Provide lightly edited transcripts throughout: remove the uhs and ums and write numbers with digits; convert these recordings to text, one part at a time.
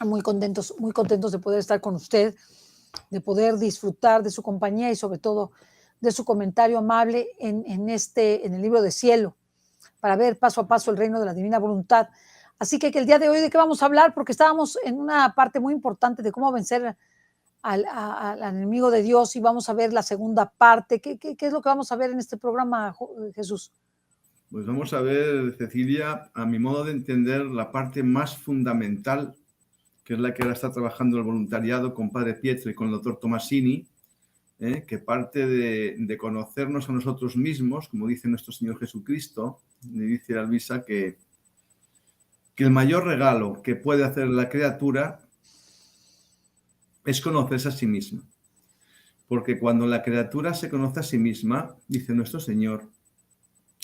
muy contentos de poder estar con usted, de poder disfrutar de su compañía y sobre todo de su comentario amable en el libro de Cielo, para ver paso a paso el reino de la divina voluntad. Así que el día de hoy, ¿de qué vamos a hablar? Porque estábamos en una parte muy importante de cómo vencer al enemigo de Dios, y vamos a ver la segunda parte. ¿Qué es lo que vamos a ver en este programa, Jesús? Pues vamos a ver, Cecilia, a mi modo de entender, la parte más fundamental, que es la que ahora está trabajando el voluntariado con Padre Pietro y con el doctor Tomasini, que parte de conocernos a nosotros mismos, como dice nuestro Señor Jesucristo. Le dice a Luisa que el mayor regalo que puede hacer la criatura es conocerse a sí misma. Porque cuando la criatura se conoce a sí misma, dice nuestro Señor,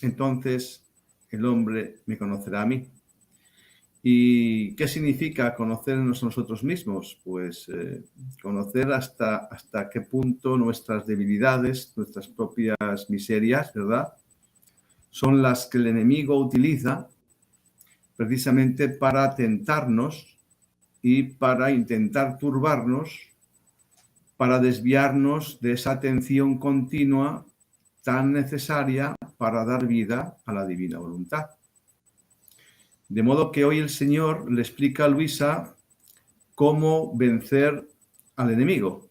entonces el hombre me conocerá a mí. ¿Y qué significa conocernos a nosotros mismos? Pues conocer hasta qué punto nuestras debilidades, nuestras propias miserias, ¿verdad?, son las que el enemigo utiliza precisamente para tentarnos y para intentar turbarnos, para desviarnos de esa atención continua tan necesaria para dar vida a la divina voluntad. De modo que hoy el Señor le explica a Luisa cómo vencer al enemigo,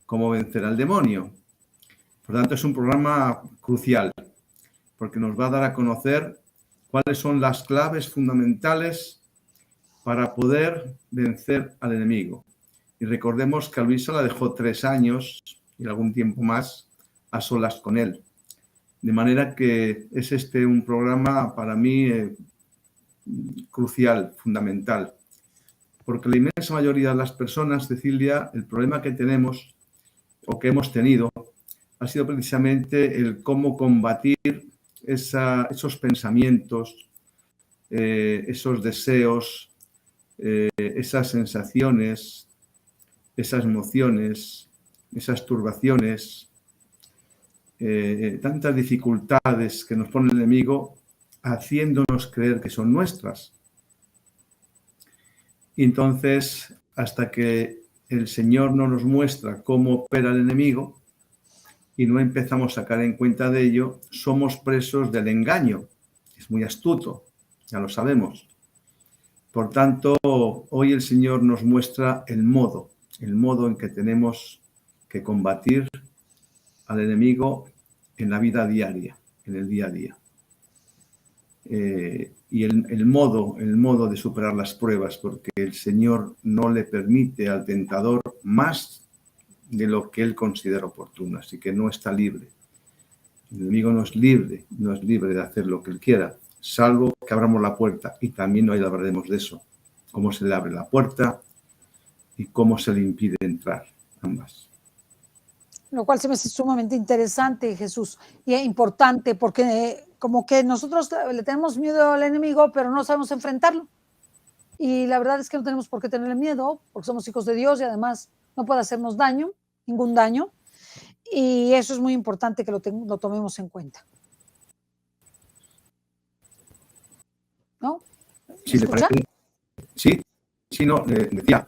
cómo vencer al demonio. Por lo tanto, es un programa crucial, porque nos va a dar a conocer cuáles son las claves fundamentales para poder vencer al enemigo. Y recordemos que a Luisa la dejó 3 años y algún tiempo más a solas con él. De manera que es un programa para mí crucial, fundamental. Porque la inmensa mayoría de las personas, Cecilia, el problema que tenemos o que hemos tenido ha sido precisamente el cómo combatir esos pensamientos, esos deseos, esas sensaciones, esas emociones, esas turbaciones, tantas dificultades que nos pone el enemigo haciéndonos creer que son nuestras. Y entonces, hasta que el Señor no nos muestra cómo opera el enemigo y no empezamos a caer en cuenta de ello, somos presos del engaño. Es muy astuto, ya lo sabemos. Por tanto, hoy el Señor nos muestra el modo en que tenemos que combatir al enemigo en la vida diaria, en el día a día. Y el modo de superar las pruebas, porque el Señor no le permite al tentador más de lo que él considera oportuno, así que no está libre. El enemigo no es libre de hacer lo que él quiera, salvo que abramos la puerta, y también hoy hablaremos de eso, cómo se le abre la puerta y cómo se le impide entrar, ambas. Lo cual se me hace sumamente interesante, Jesús, y es importante porque como que nosotros le tenemos miedo al enemigo, pero no sabemos enfrentarlo. Y la verdad es que no tenemos por qué tenerle miedo, porque somos hijos de Dios y además no puede hacernos daño, ningún daño. Y eso es muy importante que lo tomemos en cuenta. ¿No? Si le parece, sí, no, decía,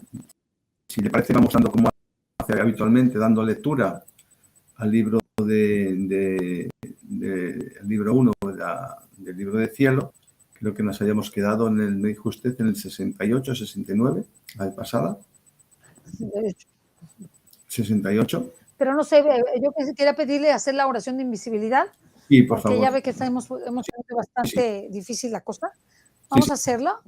si le parece, vamos dando como hace habitualmente, dando lectura al libro el libro 1 del libro de Cielo. Creo que nos hayamos quedado me dijo usted, en el 68, 69, la vez pasada. 68. Pero no sé, yo quería pedirle hacer la oración de invisibilidad. Sí, por porque favor. Ya ve que hemos tenido bastante difícil la cosa. Vamos a hacerla.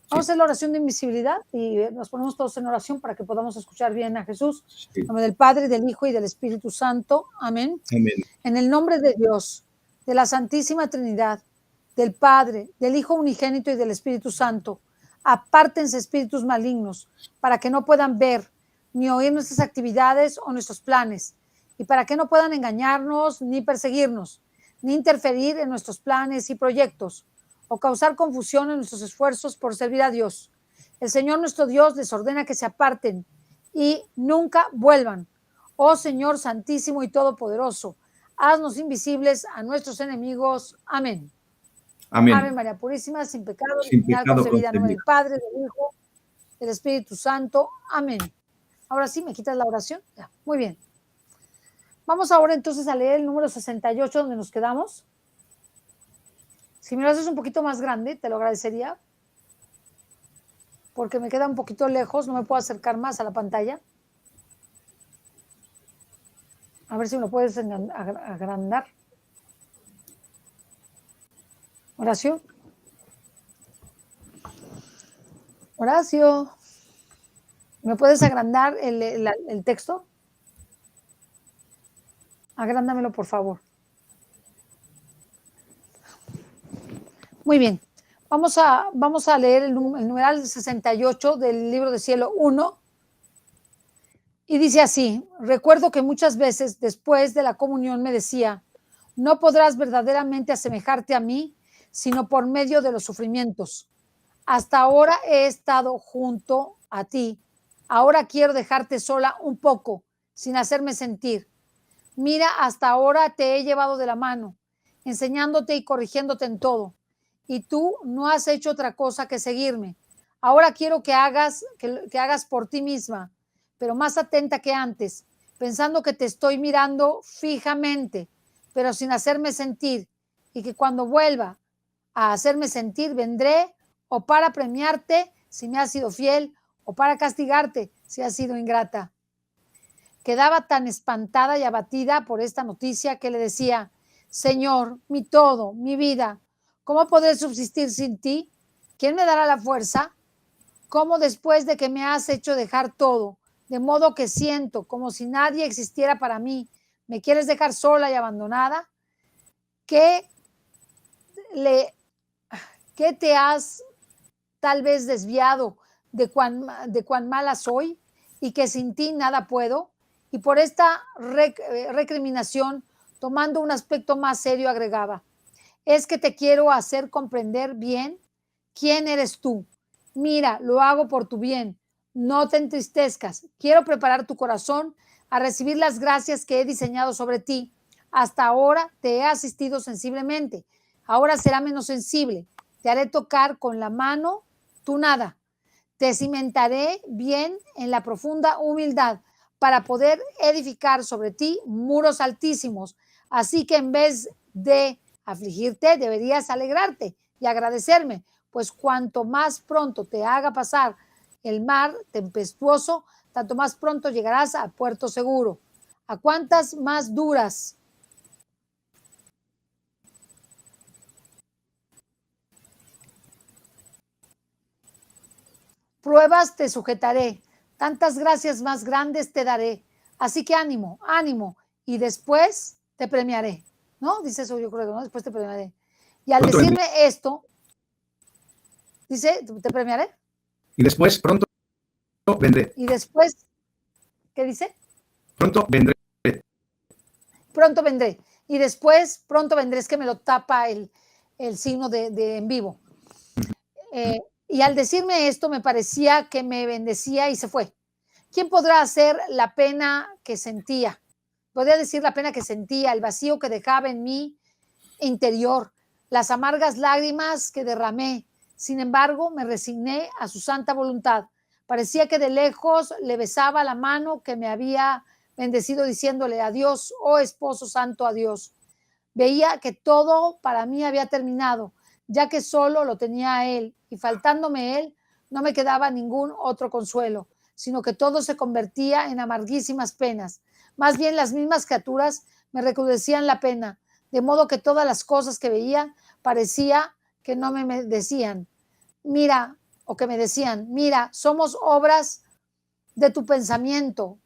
Vamos a hacer la oración de invisibilidad y nos ponemos todos en oración para que podamos escuchar bien a Jesús. En nombre del Padre, del Hijo y del Espíritu Santo. Amén. Amén. En el nombre de Dios, de la Santísima Trinidad, del Padre, del Hijo unigénito y del Espíritu Santo, apártense espíritus malignos para que no puedan ver ni oír nuestras actividades o nuestros planes, y para que no puedan engañarnos ni perseguirnos, ni interferir en nuestros planes y proyectos, o causar confusión en nuestros esfuerzos por servir a Dios. El Señor nuestro Dios les ordena que se aparten y nunca vuelvan. Oh Señor Santísimo y Todopoderoso, haznos invisibles a nuestros enemigos. Amén. Amén. Ave María Purísima, sin pecado Sin original pecado concebida. En nombre del Padre, del Hijo del Espíritu Santo. Amén. Ahora sí, ¿me quitas la oración? Ya, muy bien. Vamos ahora entonces a leer el número 68 donde nos quedamos. Si me lo haces un poquito más grande, te lo agradecería, porque me queda un poquito lejos, no me puedo acercar más a la pantalla. A ver si me lo puedes agrandar. Horacio. Horacio, ¿me puedes agrandar el texto? Agrándamelo, por favor. Muy bien. Vamos a leer el numeral 68 del libro de Cielo 1. Y dice así: recuerdo que muchas veces después de la comunión me decía, no podrás verdaderamente asemejarte a mí, sino por medio de los sufrimientos. Hasta ahora he estado junto a ti. Ahora quiero dejarte sola un poco, sin hacerme sentir. Mira, hasta ahora te he llevado de la mano, enseñándote y corrigiéndote en todo. Y tú no has hecho otra cosa que seguirme. Ahora quiero que hagas por ti misma, pero más atenta que antes, pensando que te estoy mirando fijamente, pero sin hacerme sentir, y que cuando vuelva a hacerme sentir, vendré o para premiarte si me has sido fiel, o para castigarte si has sido ingrata. Quedaba tan espantada y abatida por esta noticia que le decía, Señor, mi todo, mi vida, ¿cómo podré subsistir sin ti? ¿Quién me dará la fuerza? ¿Cómo después de que me has hecho dejar todo, de modo que siento como si nadie existiera para mí, me quieres dejar sola y abandonada? ¿Qué te has tal vez desviado de cuán mala soy y que sin ti nada puedo? Y por esta recriminación, tomando un aspecto más serio, agregaba, es que te quiero hacer comprender bien quién eres tú. Mira, lo hago por tu bien. No te entristezcas. Quiero preparar tu corazón a recibir las gracias que he diseñado sobre ti. Hasta ahora te he asistido sensiblemente. Ahora será menos sensible. Te haré tocar con la mano tu nada. Te cimentaré bien en la profunda humildad para poder edificar sobre ti muros altísimos. Así que en vez de afligirte, deberías alegrarte y agradecerme, pues cuanto más pronto te haga pasar el mar tempestuoso, tanto más pronto llegarás a puerto seguro. ¿A cuántas más duras pruebas te sujetaré? Tantas gracias más grandes te daré. Así que ánimo, ánimo, y después te premiaré. ¿No? Dice eso, yo creo que no, después te premiaré. Y al Pronto decirme vendré. esto, dice, te premiaré. Y después, pronto vendré. Y después, ¿qué dice? Pronto vendré. Pronto vendré. Y después, pronto vendré, es que me lo tapa el signo de en vivo. Y al decirme esto, me parecía que me bendecía y se fue. ¿Quién podrá hacer la pena que sentía? Podría decir la pena que sentía, el vacío que dejaba en mi interior, las amargas lágrimas que derramé. Sin embargo, me resigné a su santa voluntad. Parecía que de lejos le besaba la mano que me había bendecido, diciéndole adiós, oh esposo santo, adiós. Veía que todo para mí había terminado, ya que solo lo tenía a él, y faltándome él, no me quedaba ningún otro consuelo, sino que todo se convertía en amarguísimas penas. Más bien las mismas criaturas me recrudecían la pena, de modo que todas las cosas que veía parecía que no me decían, mira, o que me decían, mira, somos obras de tu pensamiento.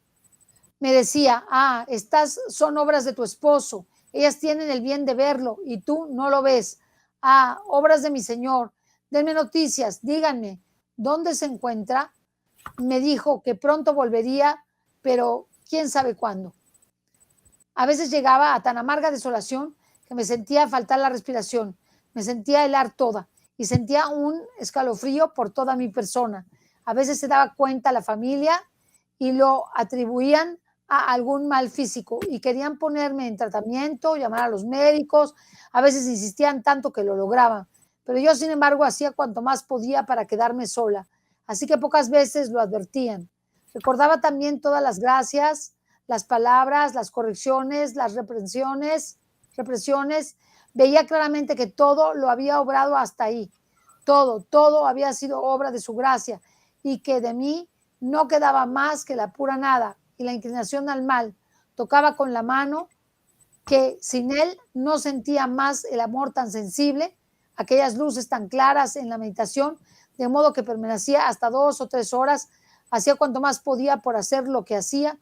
Me decía, estas son obras de tu esposo, ellas tienen el bien de verlo y tú no lo ves. Obras de mi Señor, denme noticias, díganme, ¿dónde se encuentra? Me dijo que pronto volvería, pero quién sabe cuándo. A veces llegaba a tan amarga desolación que me sentía faltar la respiración, me sentía helar toda y sentía un escalofrío por toda mi persona. A veces se daba cuenta la familia y lo atribuían a algún mal físico y querían ponerme en tratamiento, llamar a los médicos, a veces insistían tanto que lo lograban, pero yo sin embargo hacía cuanto más podía para quedarme sola. así que pocas veces lo advertían. Recordaba también todas las gracias, las palabras, las correcciones, las represiones. Veía claramente que todo lo había obrado hasta ahí. Todo había sido obra de su gracia y que de mí no quedaba más que la pura nada y la inclinación al mal. Tocaba con la mano que sin él no sentía más el amor tan sensible, aquellas luces tan claras en la meditación, de modo que permanecía hasta 2 o 3 horas, hacía cuanto más podía por hacer lo que hacía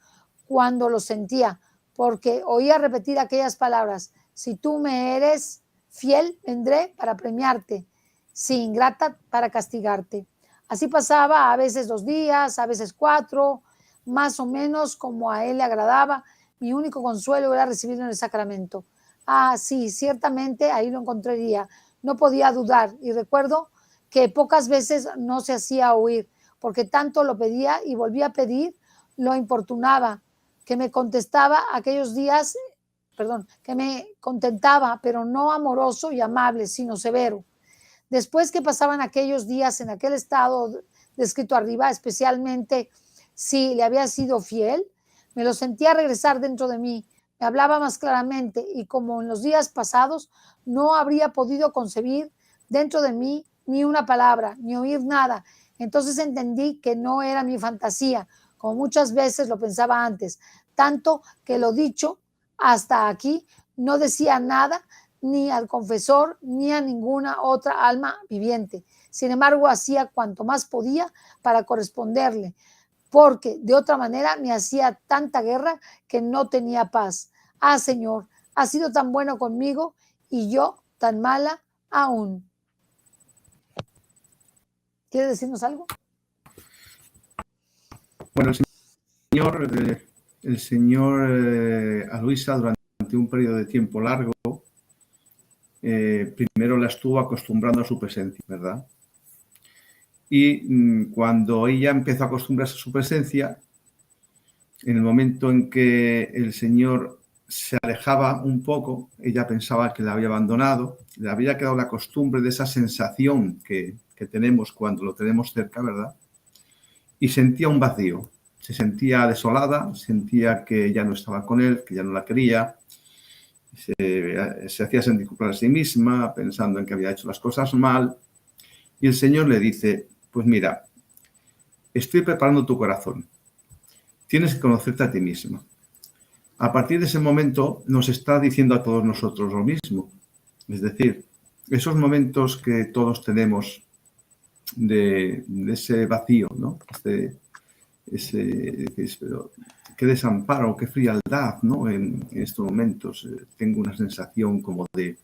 cuando lo sentía, porque oía repetir aquellas palabras: si tú me eres fiel, vendré para premiarte, si ingrata, para castigarte. Así pasaba a veces 2 días, a veces 4, más o menos como a él le agradaba. Mi único consuelo era recibirlo en el sacramento. Ah, sí, ciertamente ahí lo encontraría. No podía dudar y recuerdo que pocas veces no se hacía oír, porque tanto lo pedía y volvía a pedir, lo importunaba, que me contestaba aquellos días, que me contentaba, pero no amoroso y amable, sino severo. Después que pasaban aquellos días en aquel estado descrito arriba, especialmente si le había sido fiel, me lo sentía regresar dentro de mí, me hablaba más claramente y como en los días pasados no habría podido concebir dentro de mí ni una palabra, ni oír nada. Entonces entendí que no era mi fantasía, como muchas veces lo pensaba antes, tanto que lo dicho hasta aquí no decía nada ni al confesor ni a ninguna otra alma viviente. Sin embargo, hacía cuanto más podía para corresponderle, porque de otra manera me hacía tanta guerra que no tenía paz. Ah, Señor, has sido tan bueno conmigo y yo tan mala aún. ¿Quieres decirnos algo? Bueno, el señor a Luisa durante un periodo de tiempo largo, primero la estuvo acostumbrando a su presencia, ¿verdad? Y cuando ella empezó a acostumbrarse a su presencia, en el momento en que el Señor se alejaba un poco, ella pensaba que la había abandonado, le había quedado la costumbre de esa sensación que tenemos cuando lo tenemos cerca, ¿verdad? Y sentía un vacío, se sentía desolada, sentía que ya no estaba con él, que ya no la quería, se hacía sentir culpable a sí misma, pensando en que había hecho las cosas mal. Y el Señor le dice: pues mira, estoy preparando tu corazón, tienes que conocerte a ti misma. A partir de ese momento nos está diciendo a todos nosotros lo mismo. Es decir, esos momentos que todos tenemos de ese vacío, ¿no? Qué desamparo, qué frialdad, ¿no? En estos momentos tengo una sensación como de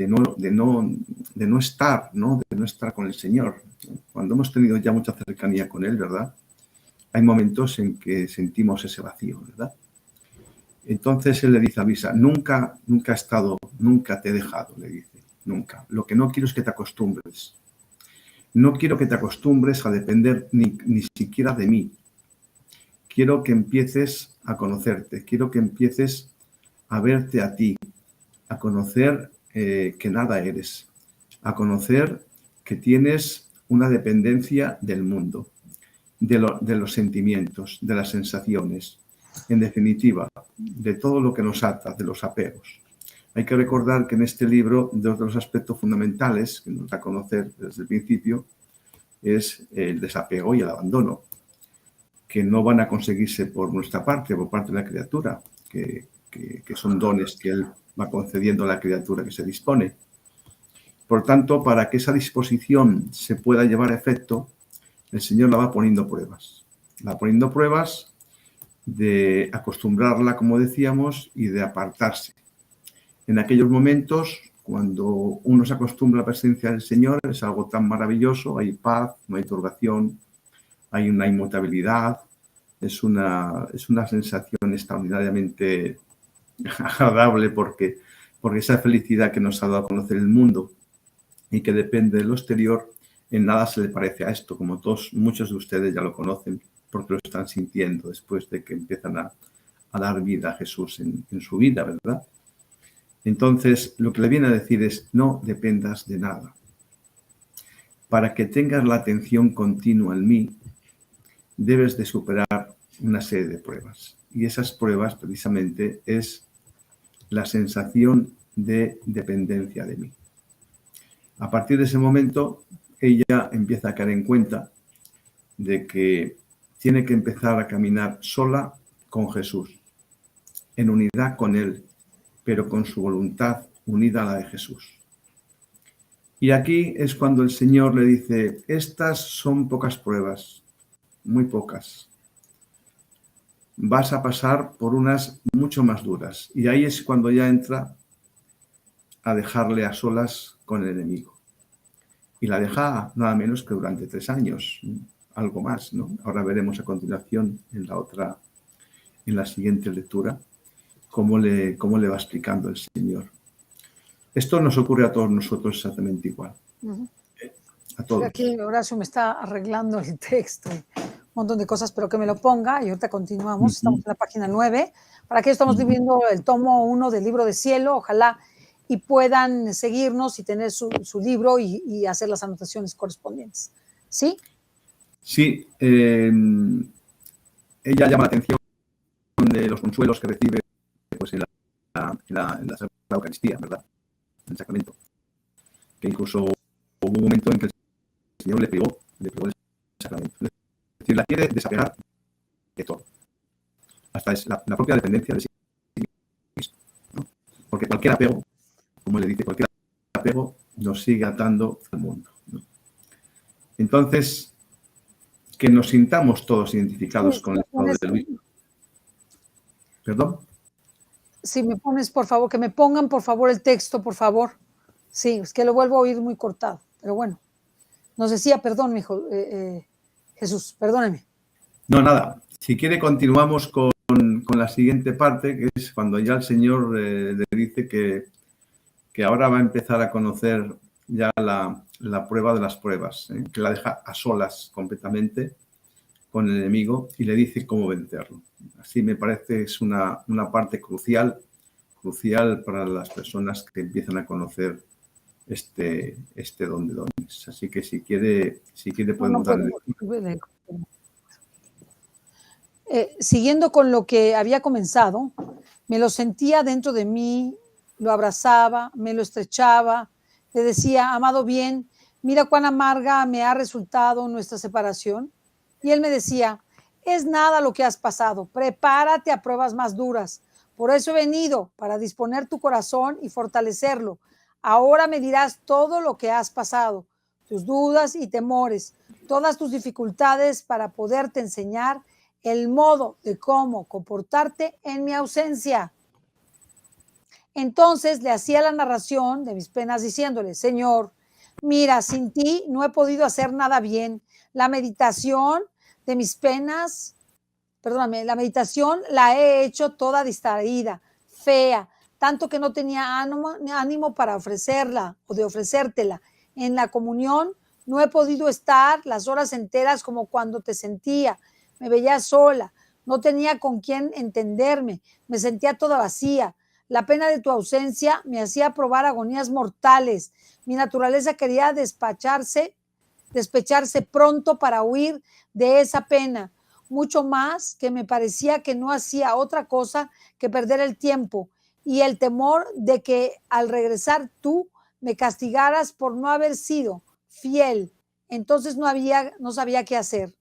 no estar, ¿no? De no estar con el Señor. Cuando hemos tenido ya mucha cercanía con Él, ¿verdad? Hay momentos en que sentimos ese vacío, ¿verdad? Entonces él le dice a Luisa: nunca he estado, nunca te he dejado, le dice, nunca. Lo que no quiero es que te acostumbres. No quiero que te acostumbres a depender ni siquiera de mí. Quiero que empieces a conocerte, quiero que empieces a verte a ti, a conocer que nada eres, a conocer que tienes una dependencia del mundo, de los sentimientos, de las sensaciones, en definitiva, de todo lo que nos ata, de los apegos. Hay que recordar que en este libro, dos de los aspectos fundamentales que nos da a conocer desde el principio es el desapego y el abandono, que no van a conseguirse por nuestra parte, por parte de la criatura, que son dones que Él va concediendo a la criatura que se dispone. Por tanto, para que esa disposición se pueda llevar a efecto, el Señor la va poniendo pruebas. La va poniendo pruebas de acostumbrarla, como decíamos, y de apartarse. En aquellos momentos, cuando uno se acostumbra a la presencia del Señor, es algo tan maravilloso, hay paz, no hay turbación, hay una inmutabilidad, es una sensación extraordinariamente agradable porque esa felicidad que nos ha dado a conocer el mundo y que depende de lo exterior, en nada se le parece a esto, como muchos de ustedes ya lo conocen, porque lo están sintiendo después de que empiezan a dar vida a Jesús en su vida, ¿verdad? Entonces, lo que le viene a decir es: no dependas de nada. para que tengas la atención continua en mí, debes de superar una serie de pruebas. Y esas pruebas precisamente es la sensación de dependencia de mí. A partir de ese momento, ella empieza a caer en cuenta de que tiene que empezar a caminar sola con Jesús, en unidad con Él, pero con su voluntad unida a la de Jesús. Y aquí es cuando el Señor le dice, estas son pocas pruebas, muy pocas. Vas a pasar por unas mucho más duras. Y ahí es cuando ya entra a dejarle a solas con el enemigo. Y la deja nada menos que durante 3 años, algo más, ¿no? Ahora veremos a continuación en la siguiente lectura, cómo le va explicando el Señor. Esto nos ocurre a todos nosotros exactamente igual. A todos. Aquí Horacio me está arreglando el texto, un montón de cosas, pero que me lo ponga y ahorita continuamos. Estamos en la página 9. Para que estamos viviendo el tomo 1 del libro de cielo, ojalá y puedan seguirnos y tener su libro y hacer las anotaciones correspondientes. ¿Sí? Sí, ella llama la atención de los consuelos que recibe pues, en la Sagrada Eucaristía, ¿verdad? En el sacramento. Que incluso hubo un momento en que el Señor le privó el sacramento. Es decir, la quiere desapegar de todo. Hasta es la propia dependencia de sí mismo, ¿no? Porque cualquier apego, como le dice, cualquier apego nos sigue atando al mundo, ¿no? Entonces, que nos sintamos todos identificados con el estado de Luis. ¿Perdón? Si me pones, por favor, que me pongan, por favor, el texto, por favor. Sí, es que lo vuelvo a oír muy cortado, pero bueno. Nos decía, perdón, mi hijo, Jesús, perdóneme. No, nada. Si quiere, continuamos con la siguiente parte, que es cuando ya el Señor le dice que ahora va a empezar a conocer ya la prueba de las pruebas, que la deja a solas completamente con el enemigo y le dice cómo vencerlo. Así me parece es una parte crucial para las personas que empiezan a conocer este don de dones. Así que si quiere podemos darle. Siguiendo con lo que había comenzado, me lo sentía dentro de mí, lo abrazaba, me lo estrechaba, le decía, amado bien, mira cuán amarga me ha resultado nuestra separación. Y él me decía, es nada lo que has pasado, prepárate a pruebas más duras. Por eso he venido, para disponer tu corazón y fortalecerlo. Ahora me dirás todo lo que has pasado, tus dudas y temores, todas tus dificultades para poderte enseñar el modo de cómo comportarte en mi ausencia. Entonces le hacía la narración de mis penas diciéndole, Señor, mira, sin ti no he podido hacer nada bien. La meditación de mis penas, perdóname, la meditación la he hecho toda distraída, fea, tanto que no tenía ánimo para ofrecerla o de ofrecértela. En la comunión no he podido estar las horas enteras como cuando te sentía. Me veía sola, no tenía con quién entenderme, me sentía toda vacía. La pena de tu ausencia me hacía probar agonías mortales. Mi naturaleza quería despecharse pronto para huir de esa pena, mucho más que me parecía que no hacía otra cosa que perder el tiempo y el temor de que al regresar tú me castigaras por no haber sido fiel. Entonces no sabía qué hacer.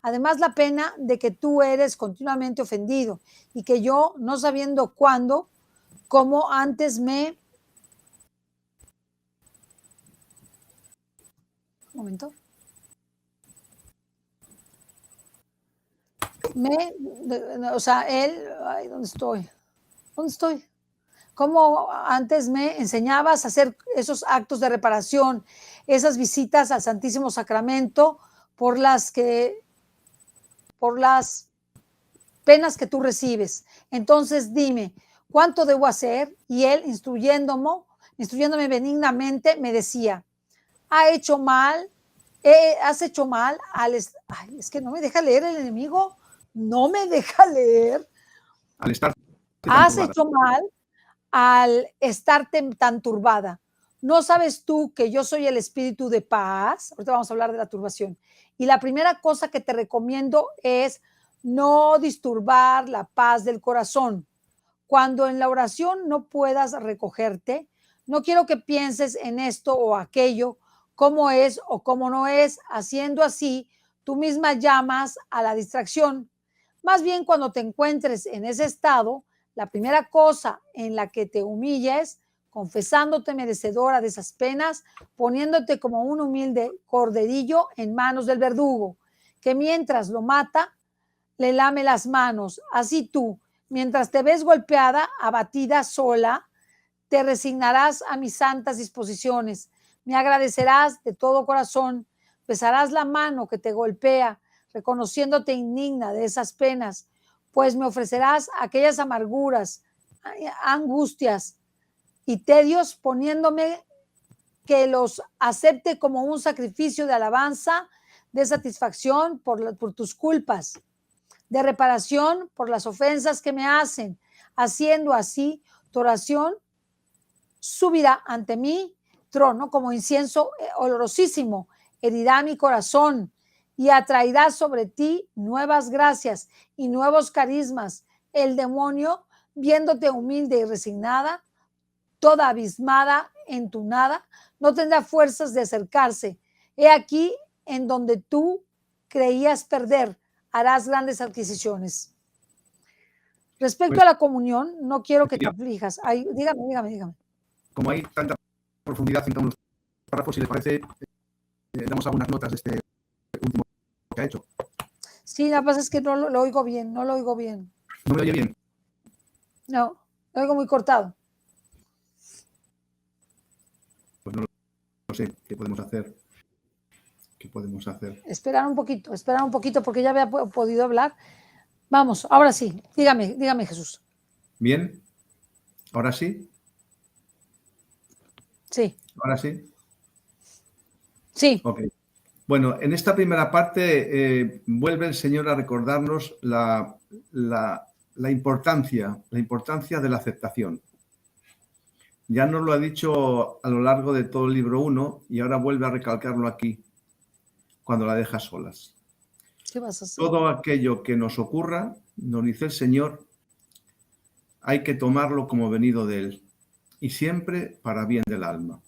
Además, la pena de que tú eres continuamente ofendido y que yo, no sabiendo cuándo, como antes un momento. O sea, él, ay, ¿dónde estoy? ¿Dónde estoy? Como antes me enseñabas a hacer esos actos de reparación, esas visitas al Santísimo Sacramento por las penas que tú recibes. Entonces dime, ¿cuánto debo hacer? Y él, instruyéndome benignamente, me decía, has hecho mal al... Ay, es que no me deja leer el enemigo, no me deja leer. Al estar Has hecho mal al estarte tan turbada. ¿No sabes tú que yo soy el espíritu de paz? Ahorita vamos a hablar de la turbación. Y la primera cosa que te recomiendo es no disturbar la paz del corazón. Cuando en la oración no puedas recogerte, no quiero que pienses en esto o aquello, cómo es o cómo no es. Haciendo así, tú misma llamas a la distracción. Más bien, cuando te encuentres en ese estado, la primera cosa en la que te humilles, confesándote merecedora de esas penas, poniéndote como un humilde corderillo en manos del verdugo, que mientras lo mata, le lame las manos. Así tú, mientras te ves golpeada, abatida, sola, te resignarás a mis santas disposiciones, me agradecerás de todo corazón, besarás la mano que te golpea, reconociéndote indigna de esas penas, pues me ofrecerás aquellas amarguras, angustias y tedios, poniéndome que los acepte como un sacrificio de alabanza, de satisfacción por tus culpas, de reparación por las ofensas que me hacen. Haciendo así, tu oración subirá ante mi trono como incienso olorosísimo, herirá mi corazón y atraerá sobre ti nuevas gracias y nuevos carismas. El demonio, viéndote humilde y resignada, toda abismada en tu nada, no tendrá fuerzas de acercarse. He aquí en donde tú creías perder, harás grandes adquisiciones. Respecto Pues, a la comunión, no quiero que te Cecilia, aflijas. Ay, dígame. como hay tanta profundidad en cada uno de los párrafos, si les parece, damos algunas notas de este último que ha hecho. Sí, la pasa es que no lo oigo bien, no lo oigo bien. ¿No me oye bien? No, lo oigo muy cortado. Pues no lo sé. ¿Qué podemos hacer? ¿Qué podemos hacer? Esperar un poquito, porque ya había podido hablar. Vamos, ahora sí, dígame Jesús. ¿Bien? ¿Ahora sí? Sí, ¿Ahora sí? sí, Ok. Bueno, en esta primera parte vuelve el Señor a recordarnos la importancia de la aceptación. Ya nos lo ha dicho a lo largo de todo el libro 1 y ahora vuelve a recalcarlo aquí, cuando la deja solas. ¿qué vas a hacer? Todo aquello que nos ocurra, nos dice el Señor, hay que tomarlo como venido de Él y siempre para bien del alma.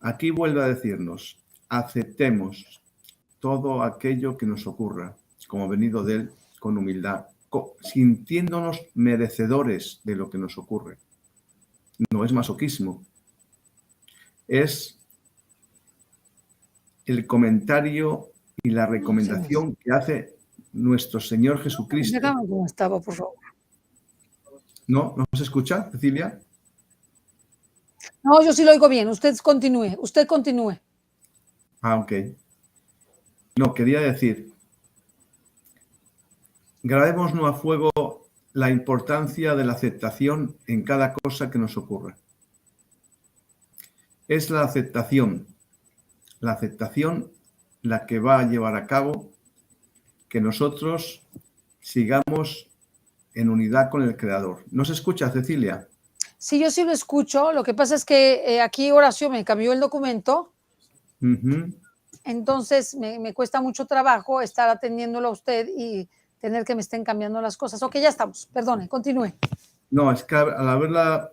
Aquí vuelve a decirnos, aceptemos todo aquello que nos ocurra como venido de Él con humildad, sintiéndonos merecedores de lo que nos ocurre. No es masoquismo, es el comentario y la recomendación que hace nuestro Señor Jesucristo. Déjame como estaba, por favor. ¿No? ¿No se escucha, Cecilia? No, yo sí lo oigo bien. Usted continúe. Ah, ok. No, quería decir, grabémonos a fuego la importancia de la aceptación en cada cosa que nos ocurra. Es la aceptación la que va a llevar a cabo que nosotros sigamos en unidad con el Creador. ¿No se escucha, Cecilia? Sí, yo sí lo escucho. Lo que pasa es que aquí Horacio me cambió el documento, entonces me cuesta mucho trabajo estar atendiéndolo a usted y tener que me estén cambiando las cosas. Ok, ya estamos. Perdone, continúe. No, es que al verla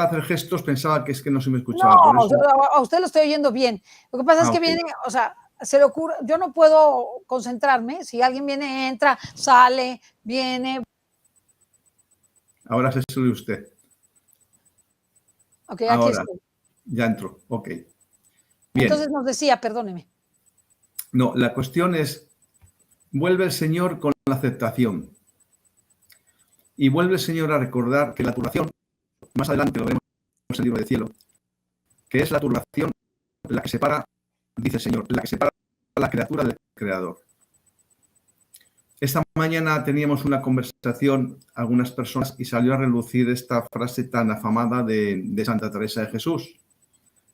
hacer gestos pensaba que es que no se me No, escuchaba. Por eso. a usted lo estoy oyendo bien. Lo que pasa es que Ok. viene, o sea, se le ocurre, yo no puedo concentrarme. Si alguien viene, entra, sale, viene. Ahora se sube usted. Ok, aquí Ahora, estoy. ya entró. Ok. Bien. Entonces nos decía, perdóneme. No, la cuestión es, vuelve el Señor con la aceptación. Y vuelve el Señor a recordar que la turbación, más adelante lo veremos en el libro del cielo, que es la turbación la que separa, dice el Señor, la que separa a la criatura del Creador. Esta mañana teníamos una conversación, algunas personas, y salió a relucir esta frase tan afamada de Santa Teresa de Jesús.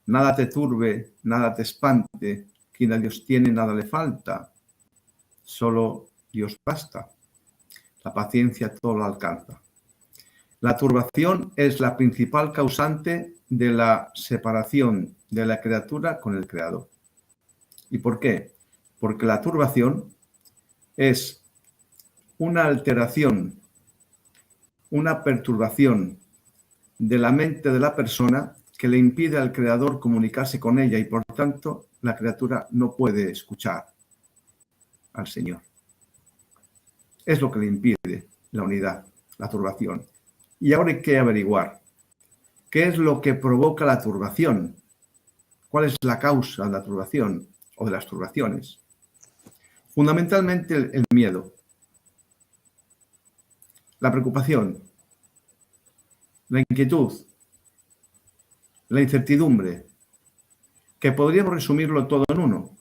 Nada te turbe, nada te espante, quien a Dios tiene nada le falta, solo Dios basta. La paciencia todo lo alcanza. La turbación es la principal causante de la separación de la criatura con el Creador. ¿Y por qué? Porque la turbación es una alteración, una perturbación de la mente de la persona que le impide al Creador comunicarse con ella y por tanto la criatura no puede escuchar al Señor. Es lo que le impide la unidad, la turbación. Y ahora hay que averiguar qué es lo que provoca la turbación, cuál es la causa de la turbación o de las turbaciones. Fundamentalmente el miedo, la preocupación, la inquietud, la incertidumbre, que podríamos resumirlo todo en uno: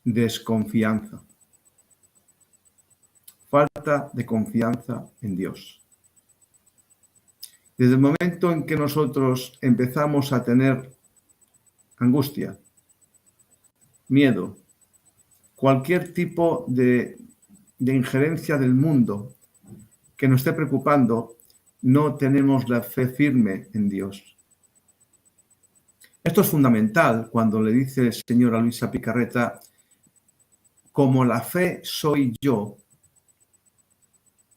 desconfianza, falta de confianza en Dios. Desde el momento en que nosotros empezamos a tener angustia, miedo, cualquier tipo de injerencia del mundo que nos esté preocupando, no tenemos la fe firme en Dios. Esto es fundamental cuando le dice el Señor a Luisa Picarreta: como la fe soy yo.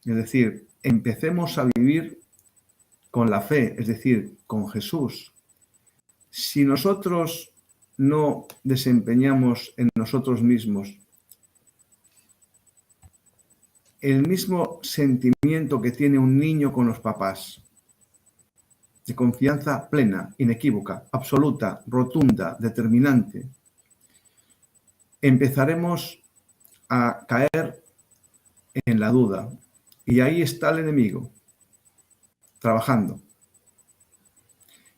Es decir, empecemos a vivir con la fe, es decir, con Jesús. Si nosotros no desempeñamos en nosotros mismos el mismo sentimiento que tiene un niño con los papás, de confianza plena, inequívoca, absoluta, rotunda, determinante, empezaremos a caer en la duda. Y ahí está el enemigo, trabajando.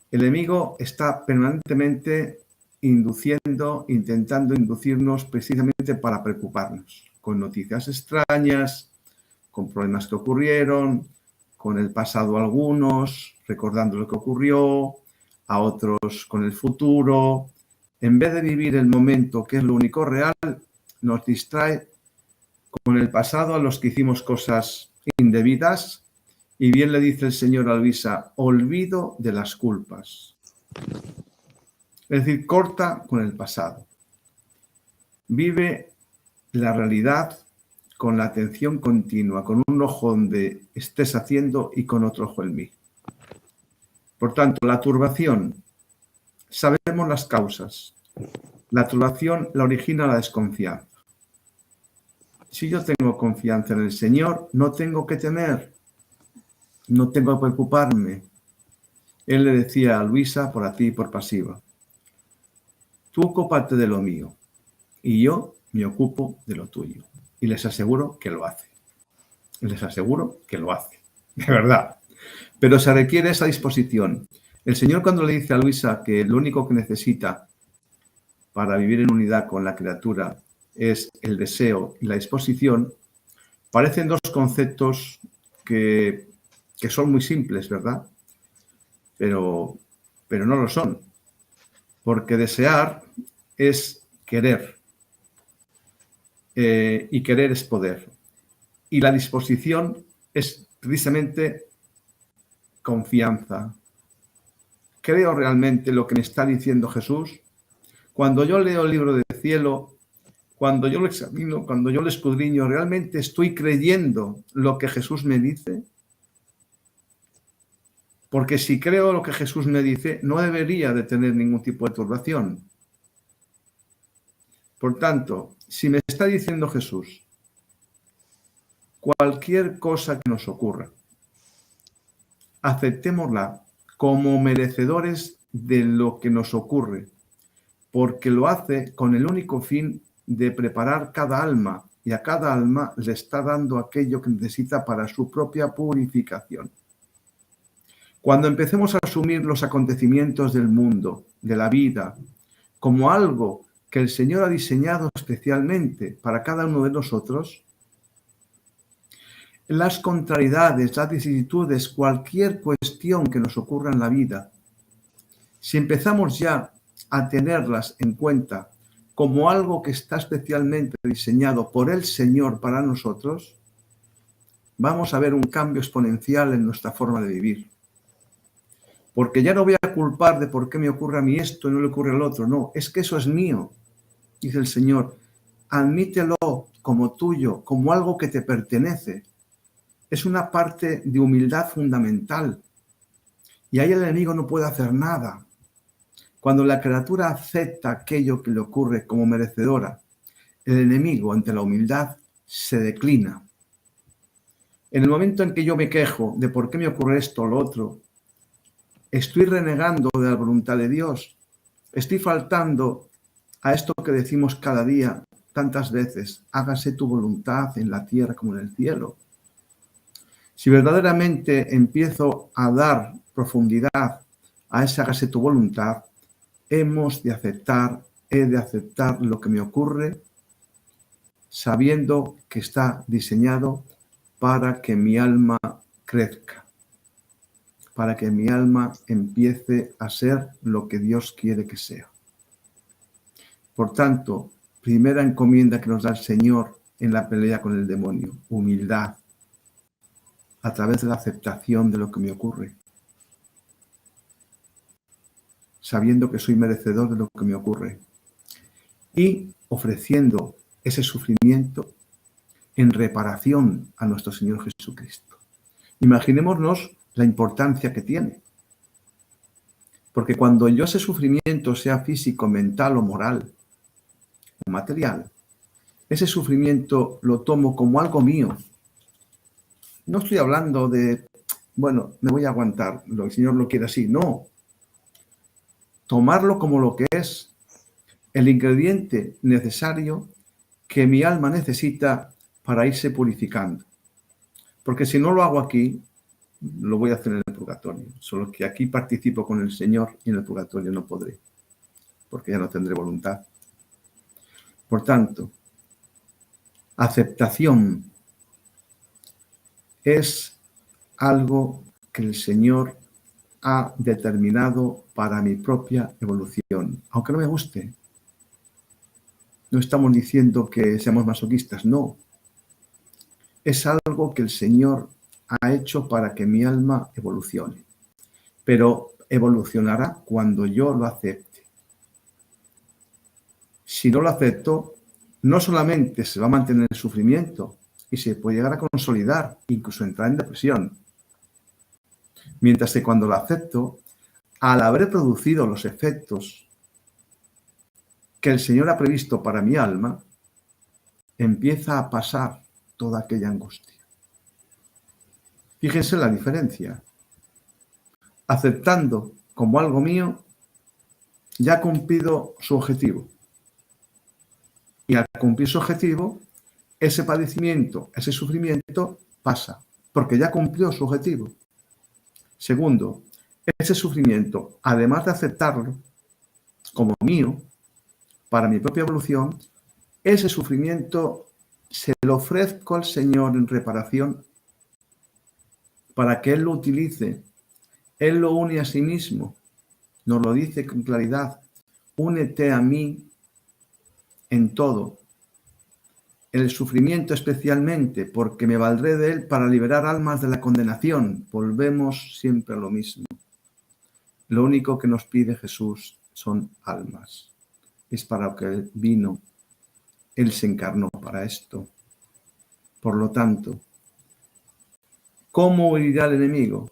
El enemigo está permanentemente intentando inducirnos precisamente para preocuparnos, con noticias extrañas, con problemas que ocurrieron, con el pasado algunos, recordando lo que ocurrió, a otros con el futuro. En vez de vivir el momento, que es lo único real, nos distrae con el pasado a los que hicimos cosas indebidas. Y bien le dice el Señor a Luisa: olvido de las culpas. Es decir, corta con el pasado. Vive la realidad con la atención continua, con un ojo donde estés haciendo y con otro ojo en mí. Por tanto, la turbación, sabemos las causas. La turbación la origina la desconfianza. Si yo tengo confianza en el Señor, no tengo que temer, no tengo que preocuparme. Él le decía a Luisa por activa y por pasiva: tú ocúpate de lo mío y yo me ocupo de lo tuyo. Y les aseguro que lo hace. Les aseguro que lo hace, de verdad. Pero se requiere esa disposición. El Señor, cuando le dice a Luisa que lo único que necesita para vivir en unidad con la criatura es el deseo y la disposición, parecen dos conceptos que son muy simples, ¿verdad? Pero no lo son. Porque desear es querer. Y querer es poder. Y la disposición es precisamente confianza. ¿Creo realmente lo que me está diciendo Jesús? Cuando yo leo el libro del cielo, cuando yo lo examino, cuando yo lo escudriño, ¿realmente estoy creyendo lo que Jesús me dice? Porque si creo lo que Jesús me dice, no debería de tener ningún tipo de turbación. Por tanto, si me está diciendo Jesús cualquier cosa que nos ocurra, aceptémosla como merecedores de lo que nos ocurre, porque lo hace con el único fin de preparar cada alma, y a cada alma le está dando aquello que necesita para su propia purificación. Cuando empecemos a asumir los acontecimientos del mundo, de la vida, como algo que el Señor ha diseñado especialmente para cada uno de nosotros, las contrariedades, las vicisitudes, cualquier cuestión que nos ocurra en la vida, si empezamos ya a tenerlas en cuenta como algo que está especialmente diseñado por el Señor para nosotros, vamos a ver un cambio exponencial en nuestra forma de vivir. Porque ya no voy a culpar de por qué me ocurre a mí esto y no le ocurre al otro. No, es que eso es mío, dice el Señor. Admítelo como tuyo, como algo que te pertenece. Es una parte de humildad fundamental. Y ahí el enemigo no puede hacer nada. Cuando la criatura acepta aquello que le ocurre como merecedora, el enemigo, ante la humildad, se declina. En el momento en que yo me quejo de por qué me ocurre esto o lo otro, estoy renegando de la voluntad de Dios. Estoy faltando a esto que decimos cada día tantas veces: hágase tu voluntad en la tierra como en el cielo. Si verdaderamente empiezo a dar profundidad a ese hágase tu voluntad, he de aceptar lo que me ocurre, sabiendo que está diseñado para que mi alma crezca, para que mi alma empiece a ser lo que Dios quiere que sea. Por tanto, primera encomienda que nos da el Señor en la pelea con el demonio: humildad, a través de la aceptación de lo que me ocurre, sabiendo que soy merecedor de lo que me ocurre y ofreciendo ese sufrimiento en reparación a nuestro Señor Jesucristo. Imaginémonos la importancia que tiene, porque cuando yo ese sufrimiento, sea físico, mental o moral o material, ese sufrimiento lo tomo como algo mío. No estoy hablando de, bueno, me voy a aguantar, el Señor lo quiere así. No. Tomarlo como lo que es, el ingrediente necesario que mi alma necesita para irse purificando. Porque si no lo hago aquí, lo voy a hacer en el purgatorio. Solo que aquí participo con el Señor y en el purgatorio no podré, porque ya no tendré voluntad. Por tanto, aceptación es algo que el Señor ha determinado para mi propia evolución. Aunque no me guste. No estamos diciendo que seamos masoquistas, no. Es algo que el Señor ha hecho para que mi alma evolucione. Pero evolucionará cuando yo lo acepte. Si no lo acepto, no solamente se va a mantener el sufrimiento y se puede llegar a consolidar, incluso entrar en depresión. Mientras que cuando lo acepto, al haber producido los efectos que el Señor ha previsto para mi alma, empieza a pasar toda aquella angustia. Fíjense la diferencia. Aceptando como algo mío, ya ha cumplido su objetivo. Y al cumplir su objetivo, ese padecimiento, ese sufrimiento pasa, porque ya cumplió su objetivo. Segundo, ese sufrimiento, además de aceptarlo como mío, para mi propia evolución, ese sufrimiento se lo ofrezco al Señor en reparación para que Él lo utilice. Él lo une a sí mismo, nos lo dice con claridad: únete a mí en todo. El sufrimiento especialmente, porque me valdré de él para liberar almas de la condenación. Volvemos siempre a lo mismo. Lo único que nos pide Jesús son almas. Es para lo que Él vino. Él se encarnó para esto. Por lo tanto, ¿cómo huirá el enemigo?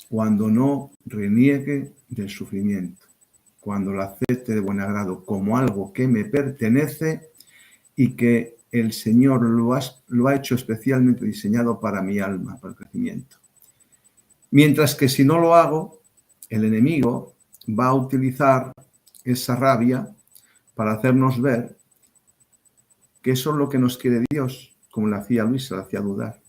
Cuando no reniegue del sufrimiento, cuando lo acepte de buen agrado como algo que me pertenece y que el Señor lo ha hecho especialmente diseñado para mi alma, para el crecimiento. Mientras que si no lo hago, el enemigo va a utilizar esa rabia para hacernos ver que eso es lo que nos quiere Dios, como le hacía Luisa, le hacía dudar.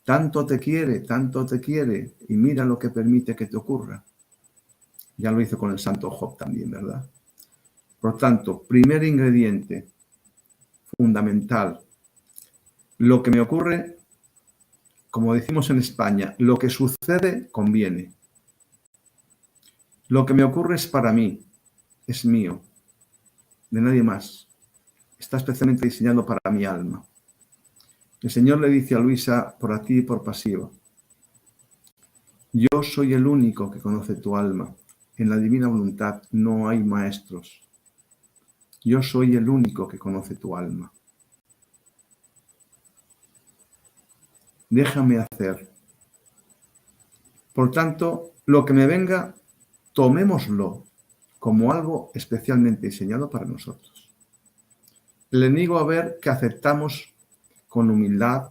Tanto te quiere, y mira lo que permite que te ocurra. Ya lo hizo con el santo Job también, ¿verdad? Por tanto, primer ingrediente fundamental: lo que me ocurre, como decimos en España, lo que sucede conviene. Lo que me ocurre es para mí, es mío, de nadie más. Está especialmente diseñado para mi alma. El Señor le dice a Luisa por activa y por pasiva: yo soy el único que conoce tu alma. En la divina voluntad no hay maestros. Yo soy el único que conoce tu alma. Déjame hacer. Por tanto, lo que me venga, tomémoslo como algo especialmente diseñado para nosotros. El enemigo va a ver que aceptamos con humildad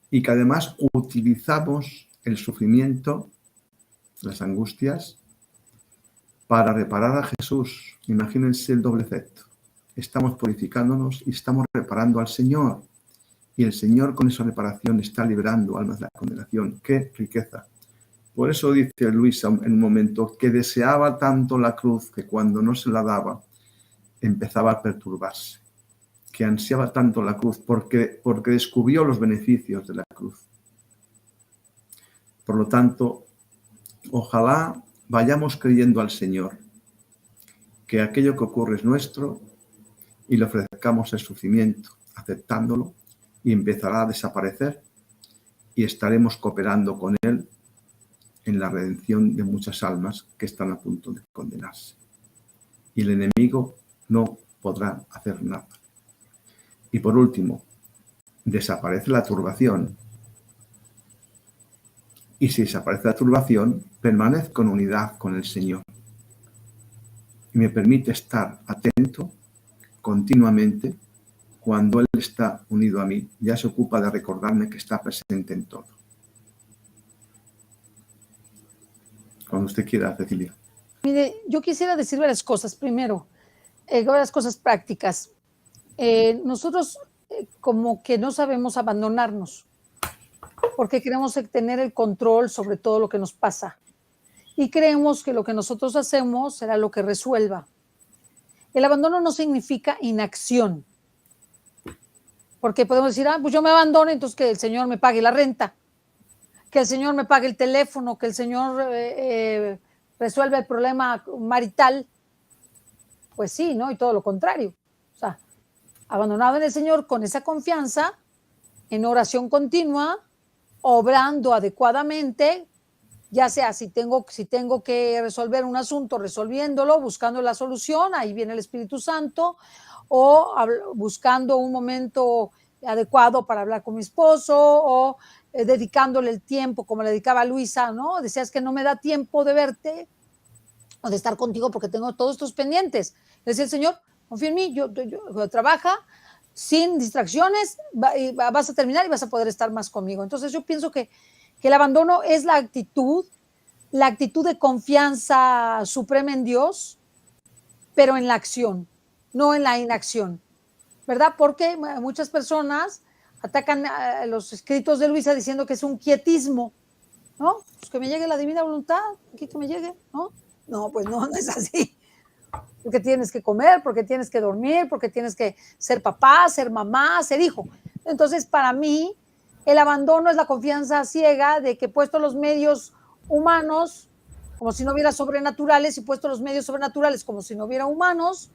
y que además utilizamos el sufrimiento, las angustias, para reparar a Jesús. Imagínense el doble efecto. Estamos purificándonos y estamos reparando al Señor. Y el Señor con esa reparación está liberando almas de la condenación. ¡Qué riqueza! Por eso dice Luisa en un momento que deseaba tanto la cruz que cuando no se la daba empezaba a perturbarse. Que ansiaba tanto la cruz porque descubrió los beneficios de la cruz. Por lo tanto, ojalá vayamos creyendo al Señor que aquello que ocurre es nuestro y le ofrezcamos el sufrimiento, aceptándolo, y empezará a desaparecer y estaremos cooperando con Él en la redención de muchas almas que están a punto de condenarse. Y el enemigo no podrá hacer nada. Y por último, desaparece la turbación. Y si desaparece la turbación, permanezco en unidad con el Señor. Y me permite estar atento continuamente cuando Él está unido a mí. Ya se ocupa de recordarme que está presente en todo. Cuando usted quiera, Cecilia. Mire, yo quisiera decir varias cosas. Primero, varias cosas prácticas. Nosotros como que no sabemos abandonarnos, porque queremos tener el control sobre todo lo que nos pasa. Y creemos que lo que nosotros hacemos será lo que resuelva. El abandono no significa inacción, porque podemos decir, pues yo me abandono, entonces que el Señor me pague la renta, que el Señor me pague el teléfono, que el Señor resuelva el problema marital. Pues sí, ¿no? Y todo lo contrario. O sea, abandonado en el Señor con esa confianza, en oración continua, obrando adecuadamente, ya sea si tengo que resolver un asunto, resolviéndolo, buscando la solución, ahí viene el Espíritu Santo, o buscando un momento adecuado para hablar con mi esposo, o dedicándole el tiempo, como le dedicaba a Luisa, ¿no? Decías que no me da tiempo de verte o de estar contigo porque tengo todos estos pendientes. Le decía el Señor, confía en mí, yo trabaja sin distracciones, vas a terminar y vas a poder estar más conmigo. Entonces yo pienso que el abandono es la actitud de confianza suprema en Dios, pero en la acción, no en la inacción, ¿verdad? Porque muchas personas atacan los escritos de Luisa diciendo que es un quietismo, ¿no? Pues que me llegue la divina voluntad, aquí que me llegue, ¿no? No, pues no es así. Porque tienes que comer, porque tienes que dormir, porque tienes que ser papá, ser mamá, ser hijo. Entonces, para mí, el abandono es la confianza ciega de que puesto los medios humanos, como si no hubiera sobrenaturales, y puesto los medios sobrenaturales como si no hubiera humanos,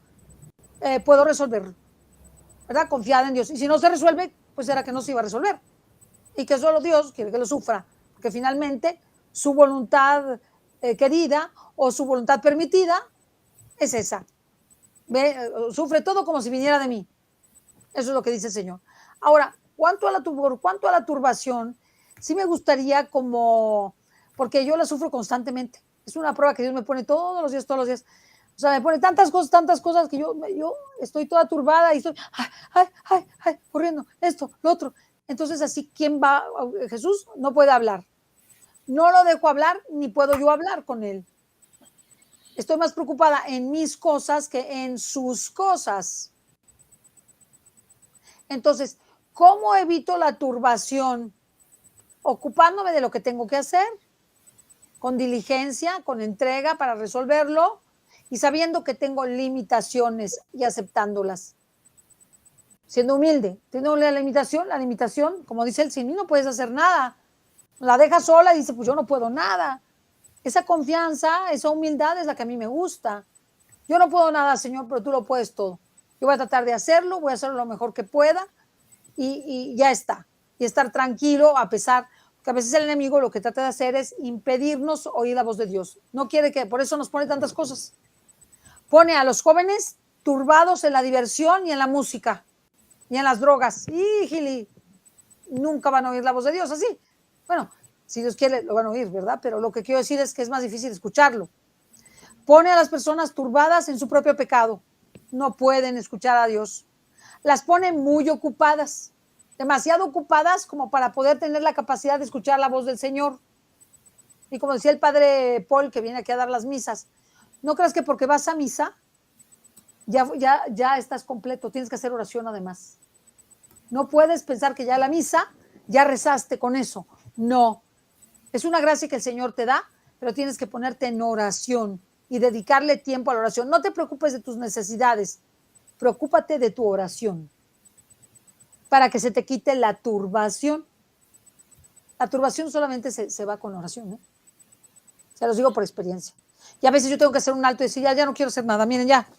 puedo resolverlo, ¿verdad? Confiada en Dios. Y si no se resuelve, pues era que no se iba a resolver. Y que solo Dios quiere que lo sufra, porque finalmente su voluntad querida o su voluntad permitida es esa. Sufre todo como si viniera de mí. Eso es lo que dice el Señor. Ahora, cuanto a la turbación, sí me gustaría porque yo la sufro constantemente. Es una prueba que Dios me pone todos los días. O sea, me pone tantas cosas que yo estoy toda turbada y estoy, corriendo, esto, lo otro. Entonces, así, ¿quién va? Jesús no puede hablar. No lo dejo hablar, ni puedo yo hablar con él. Estoy más preocupada en mis cosas que en sus cosas. Entonces, ¿cómo evito la turbación? Ocupándome de lo que tengo que hacer, con diligencia, con entrega para resolverlo y sabiendo que tengo limitaciones y aceptándolas. Siendo humilde, teniendo la limitación, como dice el Sini, no puedes hacer nada. La deja sola y dice, pues yo no puedo nada. Esa confianza, esa humildad es la que a mí me gusta. Yo no puedo nada, Señor, pero tú lo puedes todo. Yo voy a tratar de hacerlo, voy a hacerlo lo mejor que pueda y ya está. Y estar tranquilo a pesar, que a veces el enemigo lo que trata de hacer es impedirnos oír la voz de Dios. No quiere que, por eso nos pone tantas cosas. Pone a los jóvenes turbados en la diversión y en la música y en las drogas. Y Gili, nunca van a oír la voz de Dios así. Bueno, si Dios quiere, lo van a oír, ¿verdad? Pero lo que quiero decir es que es más difícil escucharlo. Pone a las personas turbadas en su propio pecado. No pueden escuchar a Dios. Las pone muy ocupadas, demasiado ocupadas como para poder tener la capacidad de escuchar la voz del Señor. Y como decía el padre Paul, que viene aquí a dar las misas, no creas que porque vas a misa ya estás completo, tienes que hacer oración además. No puedes pensar que ya la misa, ya rezaste con eso. No, es una gracia que el Señor te da, pero tienes que ponerte en oración y dedicarle tiempo a la oración. No te preocupes de tus necesidades, preocúpate de tu oración para que se te quite la turbación. La turbación solamente se va con oración, ¿eh? Se los digo por experiencia. Y a veces yo tengo que hacer un alto y decir, ya no quiero hacer nada. Miren, ya,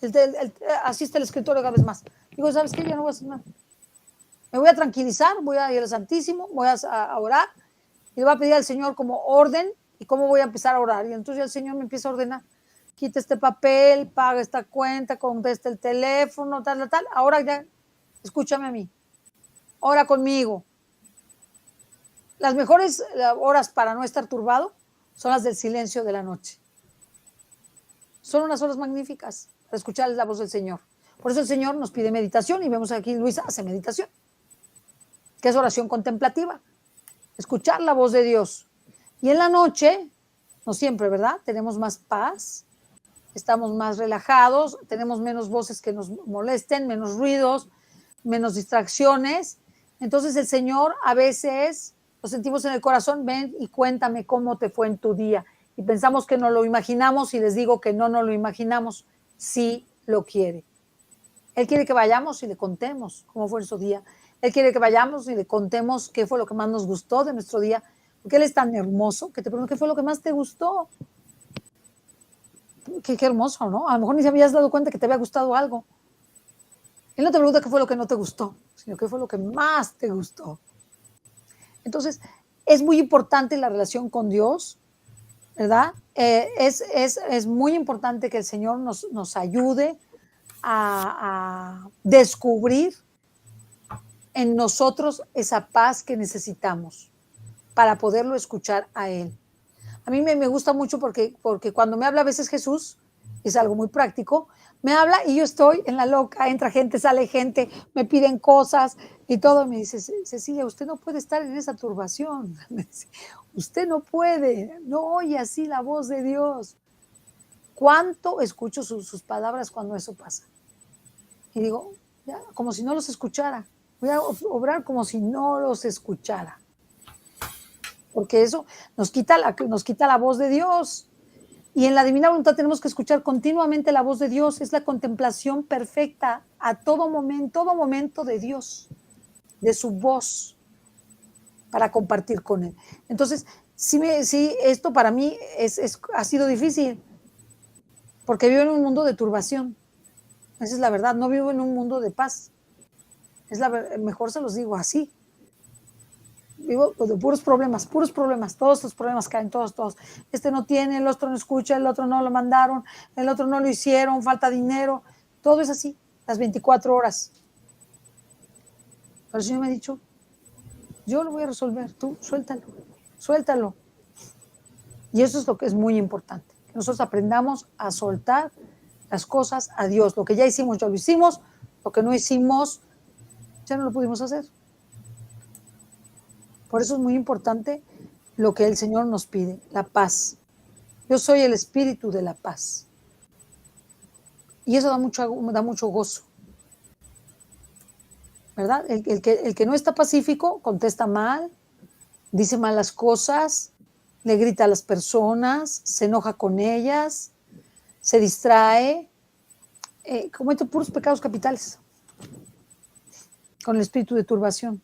así está el escritorio cada vez más. Digo, ¿sabes qué? Ya no voy a hacer nada. Me voy a tranquilizar, voy a ir al Santísimo, voy a orar y le voy a pedir al Señor como orden y cómo voy a empezar a orar. Y entonces el Señor me empieza a ordenar. Quita este papel, paga esta cuenta, contesta el teléfono, tal. Ahora ya, escúchame a mí. Ora conmigo. Las mejores horas para no estar turbado son las del silencio de la noche. Son unas horas magníficas para escuchar la voz del Señor. Por eso el Señor nos pide meditación y vemos aquí Luisa hace meditación, que es oración contemplativa, escuchar la voz de Dios. Y en la noche, no siempre, ¿verdad? Tenemos más paz, estamos más relajados, tenemos menos voces que nos molesten, menos ruidos, menos distracciones. Entonces el Señor a veces lo sentimos en el corazón, ven y cuéntame cómo te fue en tu día. Y pensamos que no lo imaginamos y les digo que no lo imaginamos, sí lo quiere. Él quiere que vayamos y le contemos cómo fue su día. Él quiere que vayamos y le contemos qué fue lo que más nos gustó de nuestro día, porque Él es tan hermoso que te pregunto qué fue lo que más te gustó. Qué hermoso, ¿no? A lo mejor ni se habías dado cuenta que te había gustado algo. Él no te pregunta qué fue lo que no te gustó, sino qué fue lo que más te gustó. Entonces, es muy importante la relación con Dios, ¿verdad? Es muy importante que el Señor nos ayude a descubrir en nosotros esa paz que necesitamos para poderlo escuchar a Él. A mí me gusta mucho porque cuando me habla a veces Jesús, es algo muy práctico, me habla y yo estoy en la loca, entra gente, sale gente, me piden cosas y todo. Me dice, Cecilia, usted no puede estar en esa turbación. Usted no puede, no oye así la voz de Dios. ¿Cuánto escucho sus palabras cuando eso pasa? Y digo, ya, como si no los escuchara. Voy a obrar como si no los escuchara. Porque eso nos quita la voz de Dios. Y en la divina voluntad tenemos que escuchar continuamente la voz de Dios. Es la contemplación perfecta a todo momento de Dios, de su voz, para compartir con Él. Entonces, sí, esto para mí ha sido difícil, porque vivo en un mundo de turbación. Esa es la verdad, no vivo en un mundo de paz. Mejor se los digo así. Vivo de puros problemas, todos los problemas caen, todos. Este no tiene, el otro no escucha, el otro no lo mandaron, el otro no lo hicieron, falta dinero, todo es así, las 24 horas. Pero el Señor me ha dicho, yo lo voy a resolver, tú suéltalo. Y eso es lo que es muy importante, que nosotros aprendamos a soltar las cosas a Dios. Lo que ya hicimos, ya lo hicimos, lo que no hicimos, ya no lo pudimos hacer. Por eso es muy importante lo que el Señor nos pide, la paz. Yo soy el espíritu de la paz. Y eso da mucho gozo. ¿Verdad? El que no está pacífico contesta mal, dice malas cosas, le grita a las personas, se enoja con ellas, se distrae, comete puros pecados capitales con el espíritu de turbación.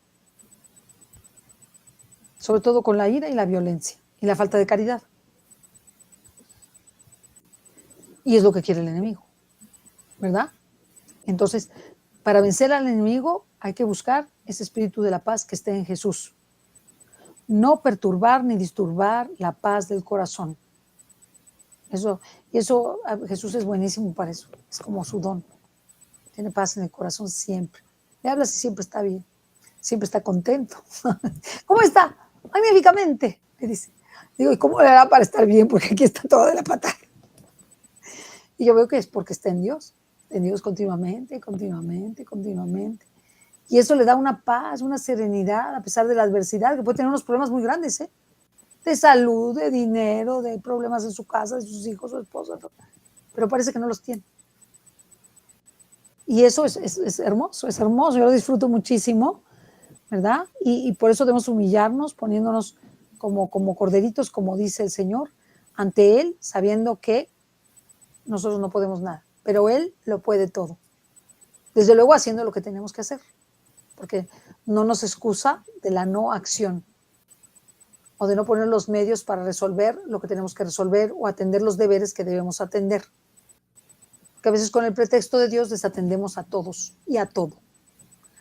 Sobre todo con la ira y la violencia y la falta de caridad. Y es lo que quiere el enemigo, ¿verdad? Entonces, para vencer al enemigo hay que buscar ese espíritu de la paz que esté en Jesús. No perturbar ni disturbar la paz del corazón. Eso, Jesús es buenísimo para eso. Es como su don. Tiene paz en el corazón siempre. Le hablas y siempre está bien. Siempre está contento. ¿Cómo está? Magníficamente, le dice. Digo, ¿y cómo le hará para estar bien? Porque aquí está todo de la patada. Y yo veo que es porque está en Dios continuamente, continuamente, continuamente. Y eso le da una paz, una serenidad, a pesar de la adversidad, que puede tener unos problemas muy grandes, ¿eh? De salud, de dinero, de problemas en su casa, de sus hijos, su esposa, todo. Pero parece que no los tiene. Y eso es hermoso, es hermoso. Yo lo disfruto muchísimo, ¿verdad? Y por eso debemos humillarnos, poniéndonos como corderitos, como dice el Señor, ante Él, sabiendo que nosotros no podemos nada, pero Él lo puede todo. Desde luego haciendo lo que tenemos que hacer, porque no nos excusa de la no acción o de no poner los medios para resolver lo que tenemos que resolver o atender los deberes que debemos atender. Porque a veces con el pretexto de Dios desatendemos a todos y a todo.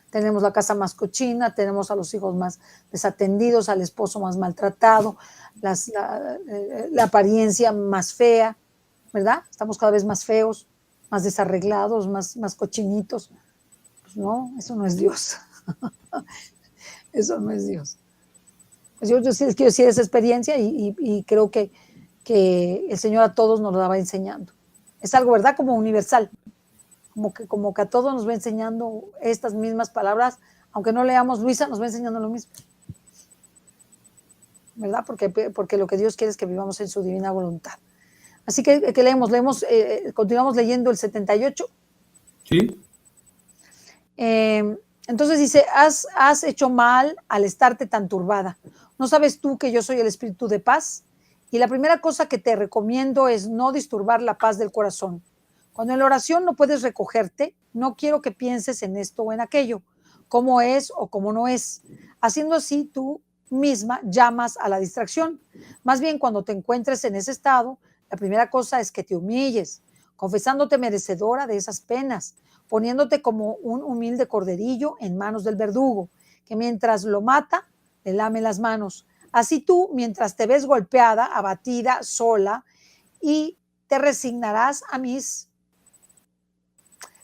Tenemos la casa más cochina, tenemos a los hijos más desatendidos, al esposo más maltratado, la apariencia más fea, ¿verdad? Estamos cada vez más feos, más desarreglados, más cochinitos. Pues no, eso no es Dios. Eso no es Dios. Pues yo sí les quiero decir esa experiencia y creo que el Señor a todos nos lo va enseñando. Es algo, ¿verdad? Como universal. Como que a todos nos va enseñando estas mismas palabras, aunque no leamos, Luisa nos va enseñando lo mismo, ¿verdad? Porque lo que Dios quiere es que vivamos en su divina voluntad. Así que leemos, continuamos leyendo el 78. Sí. Entonces dice, has hecho mal al estarte tan turbada. ¿No sabes tú que yo soy el espíritu de paz? Y la primera cosa que te recomiendo es no disturbar la paz del corazón. Cuando en la oración no puedes recogerte, no quiero que pienses en esto o en aquello, cómo es o cómo no es. Haciendo así, tú misma llamas a la distracción. Más bien, cuando te encuentres en ese estado, la primera cosa es que te humilles, confesándote merecedora de esas penas, poniéndote como un humilde corderillo en manos del verdugo, que mientras lo mata, le lame las manos. Así tú, mientras te ves golpeada, abatida, sola, y te resignarás a mis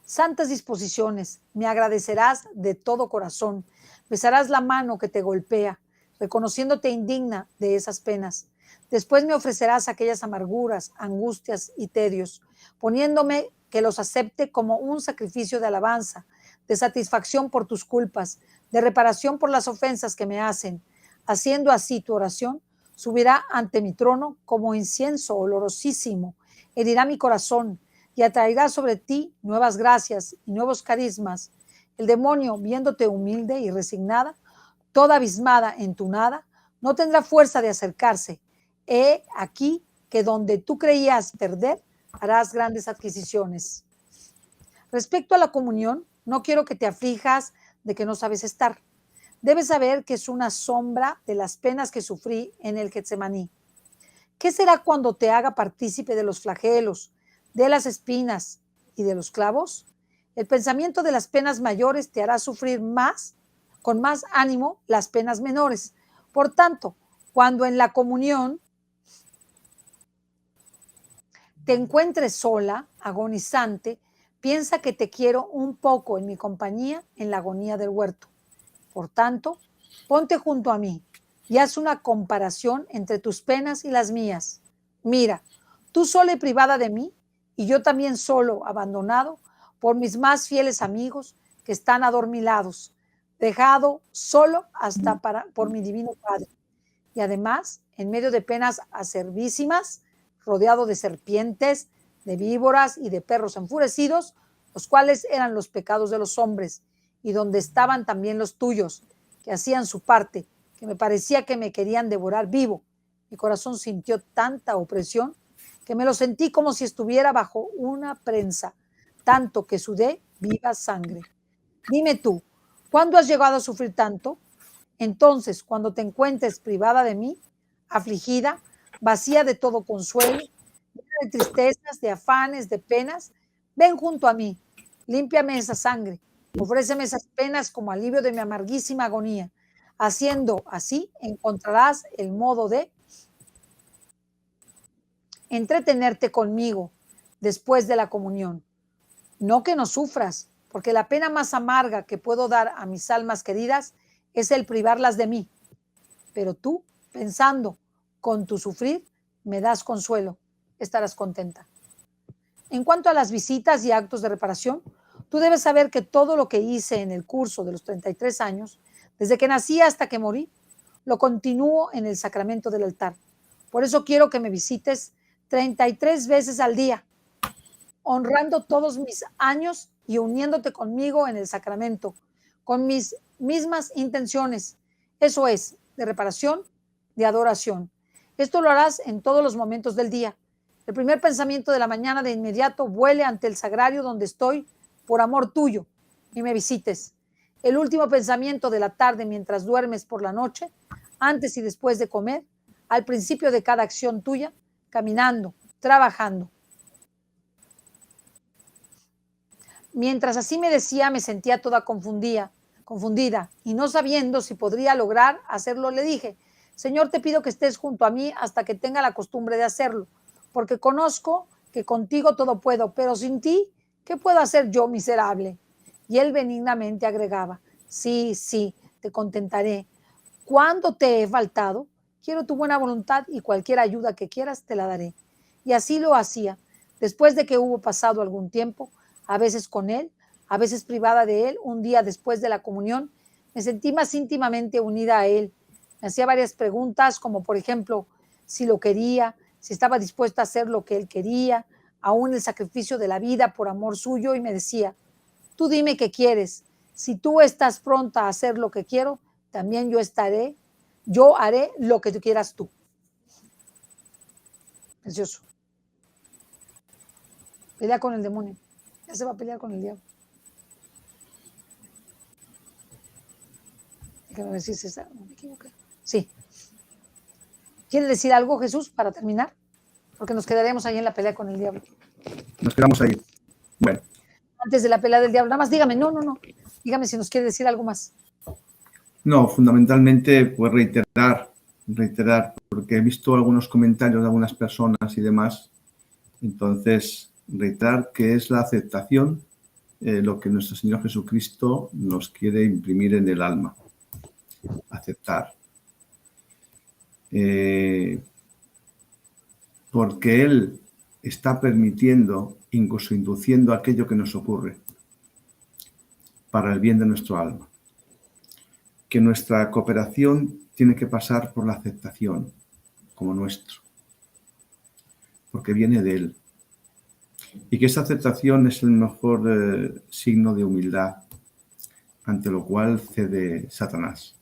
santas disposiciones, me agradecerás de todo corazón, besarás la mano que te golpea, reconociéndote indigna de esas penas. Después me ofrecerás aquellas amarguras, angustias y tedios, poniéndome que los acepte como un sacrificio de alabanza, de satisfacción por tus culpas, de reparación por las ofensas que me hacen. Haciendo así tu oración, subirá ante mi trono como incienso olorosísimo, herirá mi corazón y atraerá sobre ti nuevas gracias y nuevos carismas. El demonio, viéndote humilde y resignada, toda abismada en tu nada, no tendrá fuerza de acercarse. He aquí que donde tú creías perder, harás grandes adquisiciones. Respecto a la comunión, no quiero que te aflijas de que no sabes estar. Debes saber que es una sombra de las penas que sufrí en el Getsemaní. ¿Qué será cuando te haga partícipe de los flagelos, de las espinas y de los clavos? El pensamiento de las penas mayores te hará sufrir más, con más ánimo, las penas menores. Por tanto, cuando en la comunión te encuentres sola, agonizante, piensa que te quiero un poco en mi compañía en la agonía del huerto. Por tanto, ponte junto a mí y haz una comparación entre tus penas y las mías. Mira, tú sola y privada de mí, y yo también solo, abandonado por mis más fieles amigos que están adormilados, dejado solo hasta por mi divino Padre. Y además, en medio de penas acerbísimas, rodeado de serpientes, de víboras y de perros enfurecidos, los cuales eran los pecados de los hombres, y donde estaban también los tuyos, que hacían su parte, que me parecía que me querían devorar vivo. Mi corazón sintió tanta opresión que me lo sentí como si estuviera bajo una prensa, tanto que sudé viva sangre. Dime tú, ¿cuándo has llegado a sufrir tanto? Entonces, cuando te encuentres privada de mí, afligida, vacía de todo consuelo, llena de tristezas, de afanes, de penas, ven junto a mí, límpiame esa sangre Ofréceme esas penas como alivio de mi amarguísima agonía. Haciendo así, encontrarás el modo de entretenerte conmigo después de la comunión. No que no sufras, porque la pena más amarga que puedo dar a mis almas queridas es el privarlas de mí. Pero tú, pensando con tu sufrir, me das consuelo, estarás contenta. En cuanto a las visitas y actos de reparación, tú debes saber que todo lo que hice en el curso de los 33 años, desde que nací hasta que morí, lo continúo en el sacramento del altar. Por eso quiero que me visites 33 veces al día, honrando todos mis años y uniéndote conmigo en el sacramento, con mis mismas intenciones. Eso es, de reparación, de adoración. Esto lo harás en todos los momentos del día. El primer pensamiento de la mañana de inmediato vuele ante el sagrario donde estoy por amor tuyo y me visites. El último pensamiento de la tarde mientras duermes por la noche, antes y después de comer, al principio de cada acción tuya, caminando, trabajando. Mientras así me decía, me sentía toda confundida y no sabiendo si podría lograr hacerlo, le dije, Señor, te pido que estés junto a mí hasta que tenga la costumbre de hacerlo, porque conozco que contigo todo puedo, pero sin ti, ¿qué puedo hacer yo, miserable? Y él benignamente agregaba, sí, sí, te contentaré. Cuando te he faltado, quiero tu buena voluntad y cualquier ayuda que quieras te la daré. Y así lo hacía. Después de que hubo pasado algún tiempo, a veces con él, a veces privada de él, un día después de la comunión, me sentí más íntimamente unida a él. Me hacía varias preguntas, como por ejemplo, si lo quería, si estaba dispuesta a hacer lo que él quería, aún el sacrificio de la vida por amor suyo, y me decía, tú dime qué quieres. Si tú estás pronta a hacer lo que quiero, también yo haré lo que tú quieras tú. Precioso. Pelea con el demonio. Ya se va a pelear con el diablo. Déjame ver si no me equivoqué. Sí. ¿Quiere decir algo, Jesús, para terminar? Porque nos quedaremos ahí en la pelea con el diablo. Nos quedamos ahí. Bueno. Antes de la pelea del diablo, nada más dígame, no. Dígame si nos quiere decir algo más. No, fundamentalmente, pues reiterar, porque he visto algunos comentarios de algunas personas y demás. Entonces, reiterar que es la aceptación lo que nuestro Señor Jesucristo nos quiere imprimir en el alma. Aceptar. Porque Él está permitiendo, incluso induciendo aquello que nos ocurre para el bien de nuestro alma. Que nuestra cooperación tiene que pasar por la aceptación como nuestro, porque viene de Él. Y que esa aceptación es el mejor signo de humildad, ante lo cual cede Satanás.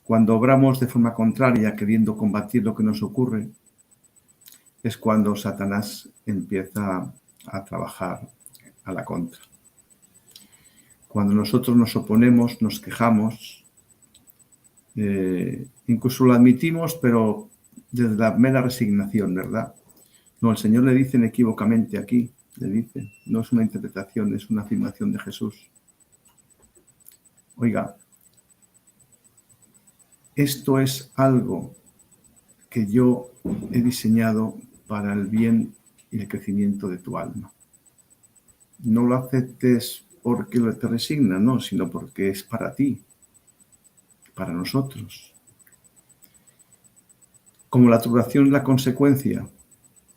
Cuando obramos de forma contraria, queriendo combatir lo que nos ocurre, es cuando Satanás empieza a trabajar a la contra. Cuando nosotros nos oponemos, nos quejamos, incluso lo admitimos, pero desde la mera resignación, ¿verdad? No, el Señor le dice inequívocamente aquí, le dice, no es una interpretación, es una afirmación de Jesús. Oiga, esto es algo que yo he diseñado para el bien y el crecimiento de tu alma. No lo aceptes porque te resigna, no, sino porque es para ti, para nosotros. Como la turbación es la consecuencia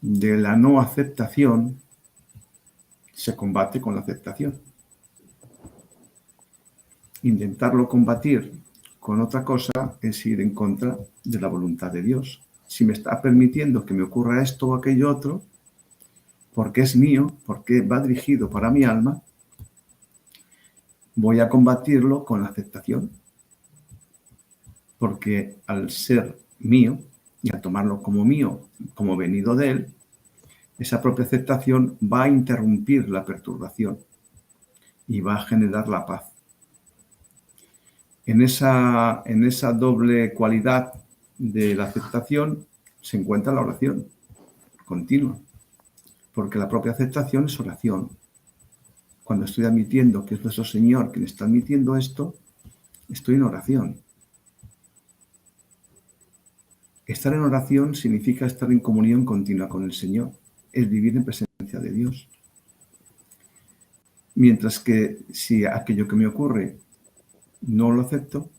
de la no aceptación, se combate con la aceptación. Intentarlo combatir con otra cosa es ir en contra de la voluntad de Dios. Si me está permitiendo que me ocurra esto o aquello otro, porque es mío, porque va dirigido para mi alma, voy a combatirlo con la aceptación. Porque al ser mío y al tomarlo como mío, como venido de Él, esa propia aceptación va a interrumpir la perturbación y va a generar la paz. En esa doble cualidad de la aceptación se encuentra la oración continua, porque la propia aceptación es oración. cuando estoy admitiendo que es nuestro Señor quien está admitiendo esto, estoy en oración. Estar en oración significa estar en comunión continua con el Señor, es vivir en presencia de Dios. Mientras que si aquello que me ocurre no lo acepto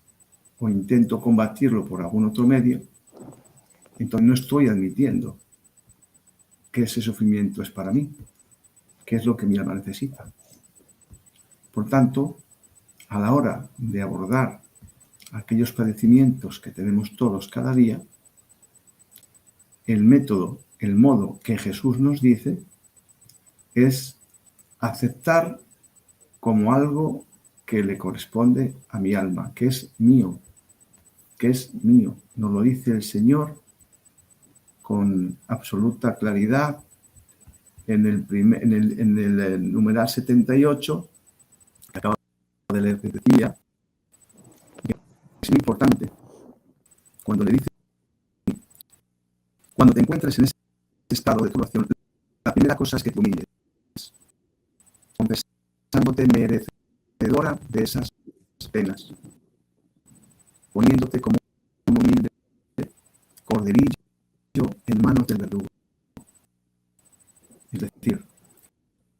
o intento combatirlo por algún otro medio, entonces no estoy admitiendo que ese sufrimiento es para mí, que es lo que mi alma necesita. Por tanto, a la hora de abordar aquellos padecimientos que tenemos todos cada día, el método, el modo que Jesús nos dice es aceptar como algo que le corresponde a mi alma, que es mío, que es mío. Nos lo dice el Señor con absoluta claridad en el numeral 78, que acabo de leer, que decía, es muy importante, cuando le dice, cuando te encuentres en ese estado de turbación, la primera cosa es que te humilles, confesándote merecedora de esas penas, poniéndote como un humilde corderillo en manos del verdugo. Es decir,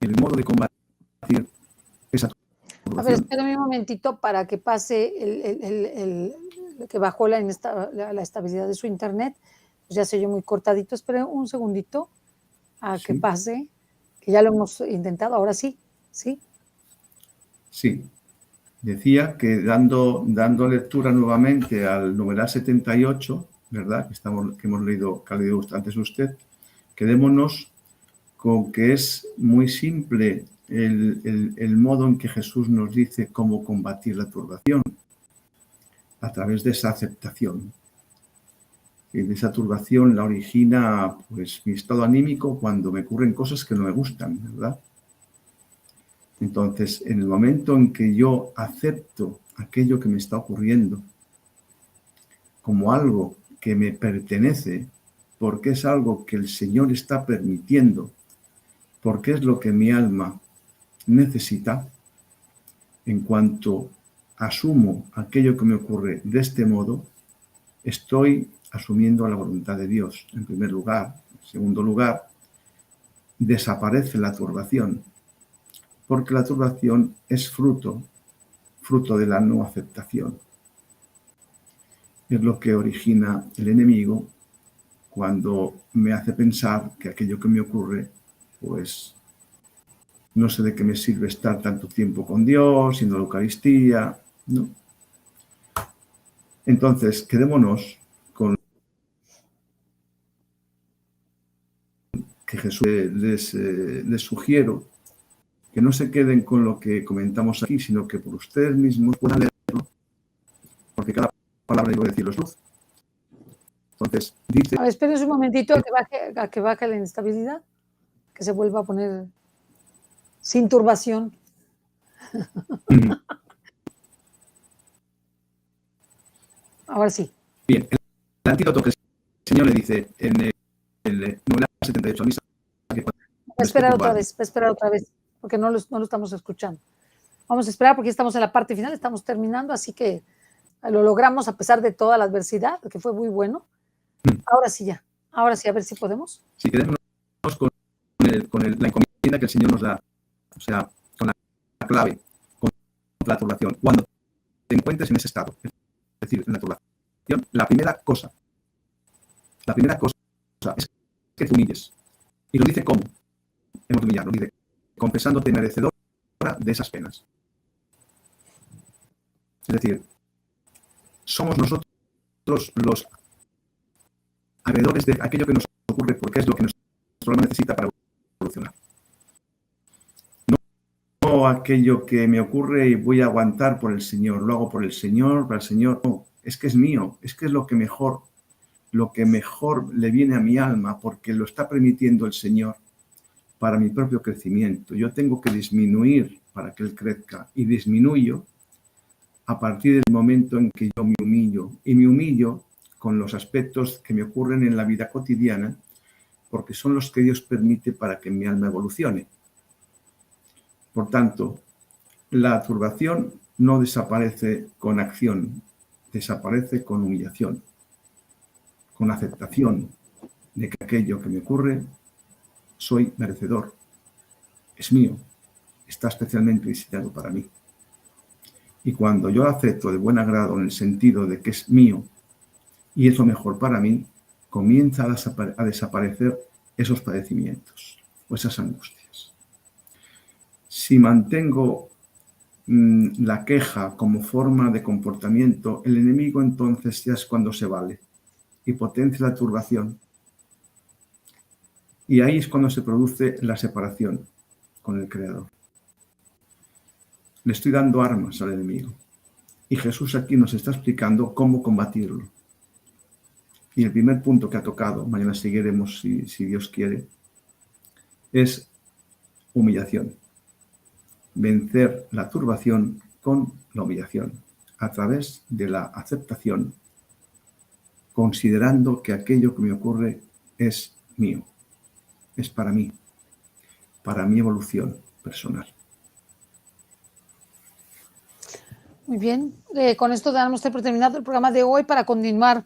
el modo de combatir esa turbación. A ver, espérame un momentito para que pase que bajó la estabilidad de su internet. Pues ya se oyó muy cortadito. Espere un segundito a que pase, que ya lo hemos intentado. Ahora sí, ¿sí? Sí. Decía que dando lectura nuevamente al numeral 78, ¿verdad? Que hemos leído, que ha leído antes usted, quedémonos con que es muy simple el modo en que Jesús nos dice cómo combatir la turbación, a través de esa aceptación. Y de esa turbación la origina pues mi estado anímico cuando me ocurren cosas que no me gustan, ¿verdad? Entonces, en el momento en que yo acepto aquello que me está ocurriendo como algo que me pertenece, porque es algo que el Señor está permitiendo, porque es lo que mi alma necesita, en cuanto asumo aquello que me ocurre de este modo, estoy asumiendo la voluntad de Dios, en primer lugar. En segundo lugar, desaparece la turbación, porque la turbación es fruto de la no aceptación. Es lo que origina el enemigo cuando me hace pensar que aquello que me ocurre, pues no sé de qué me sirve estar tanto tiempo con Dios, siendo la Eucaristía, ¿no? Entonces, quedémonos con que Jesús les sugiero que no se queden con lo que comentamos aquí, sino que por ustedes mismos puedan leerlo, porque cada palabra iba a decir es luz. Entonces, dice... A ver, espérense un momentito a que baje la inestabilidad, que se vuelva a poner sin turbación. Ahora sí. Bien, el antídoto que el Señor le dice en el numeral 78, Va a esperar otra vez, porque no lo estamos escuchando. Vamos a esperar porque estamos en la parte final, estamos terminando, así que lo logramos a pesar de toda la adversidad, que fue muy bueno. Ahora sí, a ver si podemos. Sí, quedémonos con la encomienda que el Señor nos da, o sea, con la clave, con la turbación. Cuando te encuentres en ese estado, es decir, en la turbación, la primera cosa es que te humilles. Y lo dice cómo hemos de humillar, lo dice confesándote merecedora de esas penas. Es decir, somos nosotros los acreedores de aquello que nos ocurre porque es lo que nuestro alma necesita para evolucionar. No aquello que me ocurre y voy a aguantar por el Señor, lo hago por el Señor, para el Señor. No, es que es mío, es que es lo que mejor le viene a mi alma porque lo está permitiendo el Señor para mi propio crecimiento. Yo tengo que disminuir para que Él crezca y disminuyo a partir del momento en que yo me humillo. Y me humillo con los aspectos que me ocurren en la vida cotidiana porque son los que Dios permite para que mi alma evolucione. Por tanto, la turbación no desaparece con acción, desaparece con humillación, con aceptación de que aquello que me ocurre soy merecedor, es mío, está especialmente diseñado para mí. Y cuando yo acepto de buen agrado en el sentido de que es mío y es lo mejor para mí, comienza a desaparecer esos padecimientos o esas angustias. Si mantengo la queja como forma de comportamiento, el enemigo entonces ya es cuando se vale y potencia la turbación. Y ahí es cuando se produce la separación con el Creador. Le estoy dando armas al enemigo. Y Jesús aquí nos está explicando cómo combatirlo. Y el primer punto que ha tocado, mañana seguiremos si Dios quiere, es humillación. Vencer la turbación con la humillación, a través de la aceptación, considerando que aquello que me ocurre es mío, es para mí, para mi evolución personal. Muy bien, con esto damos por terminado el programa de hoy. Para continuar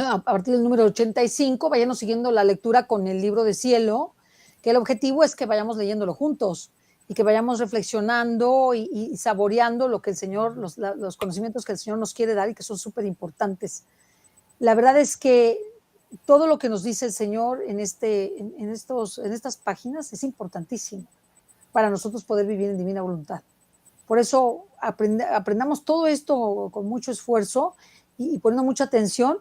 a partir del número 85, vayamos siguiendo la lectura con el libro de cielo, que el objetivo es que vayamos leyéndolo juntos y que vayamos reflexionando y saboreando lo que el Señor, los conocimientos que el Señor nos quiere dar y que son súper importantes. La verdad es que todo lo que nos dice el Señor en estas páginas es importantísimo para nosotros poder vivir en divina voluntad. Por eso aprendamos todo esto con mucho esfuerzo y poniendo mucha atención.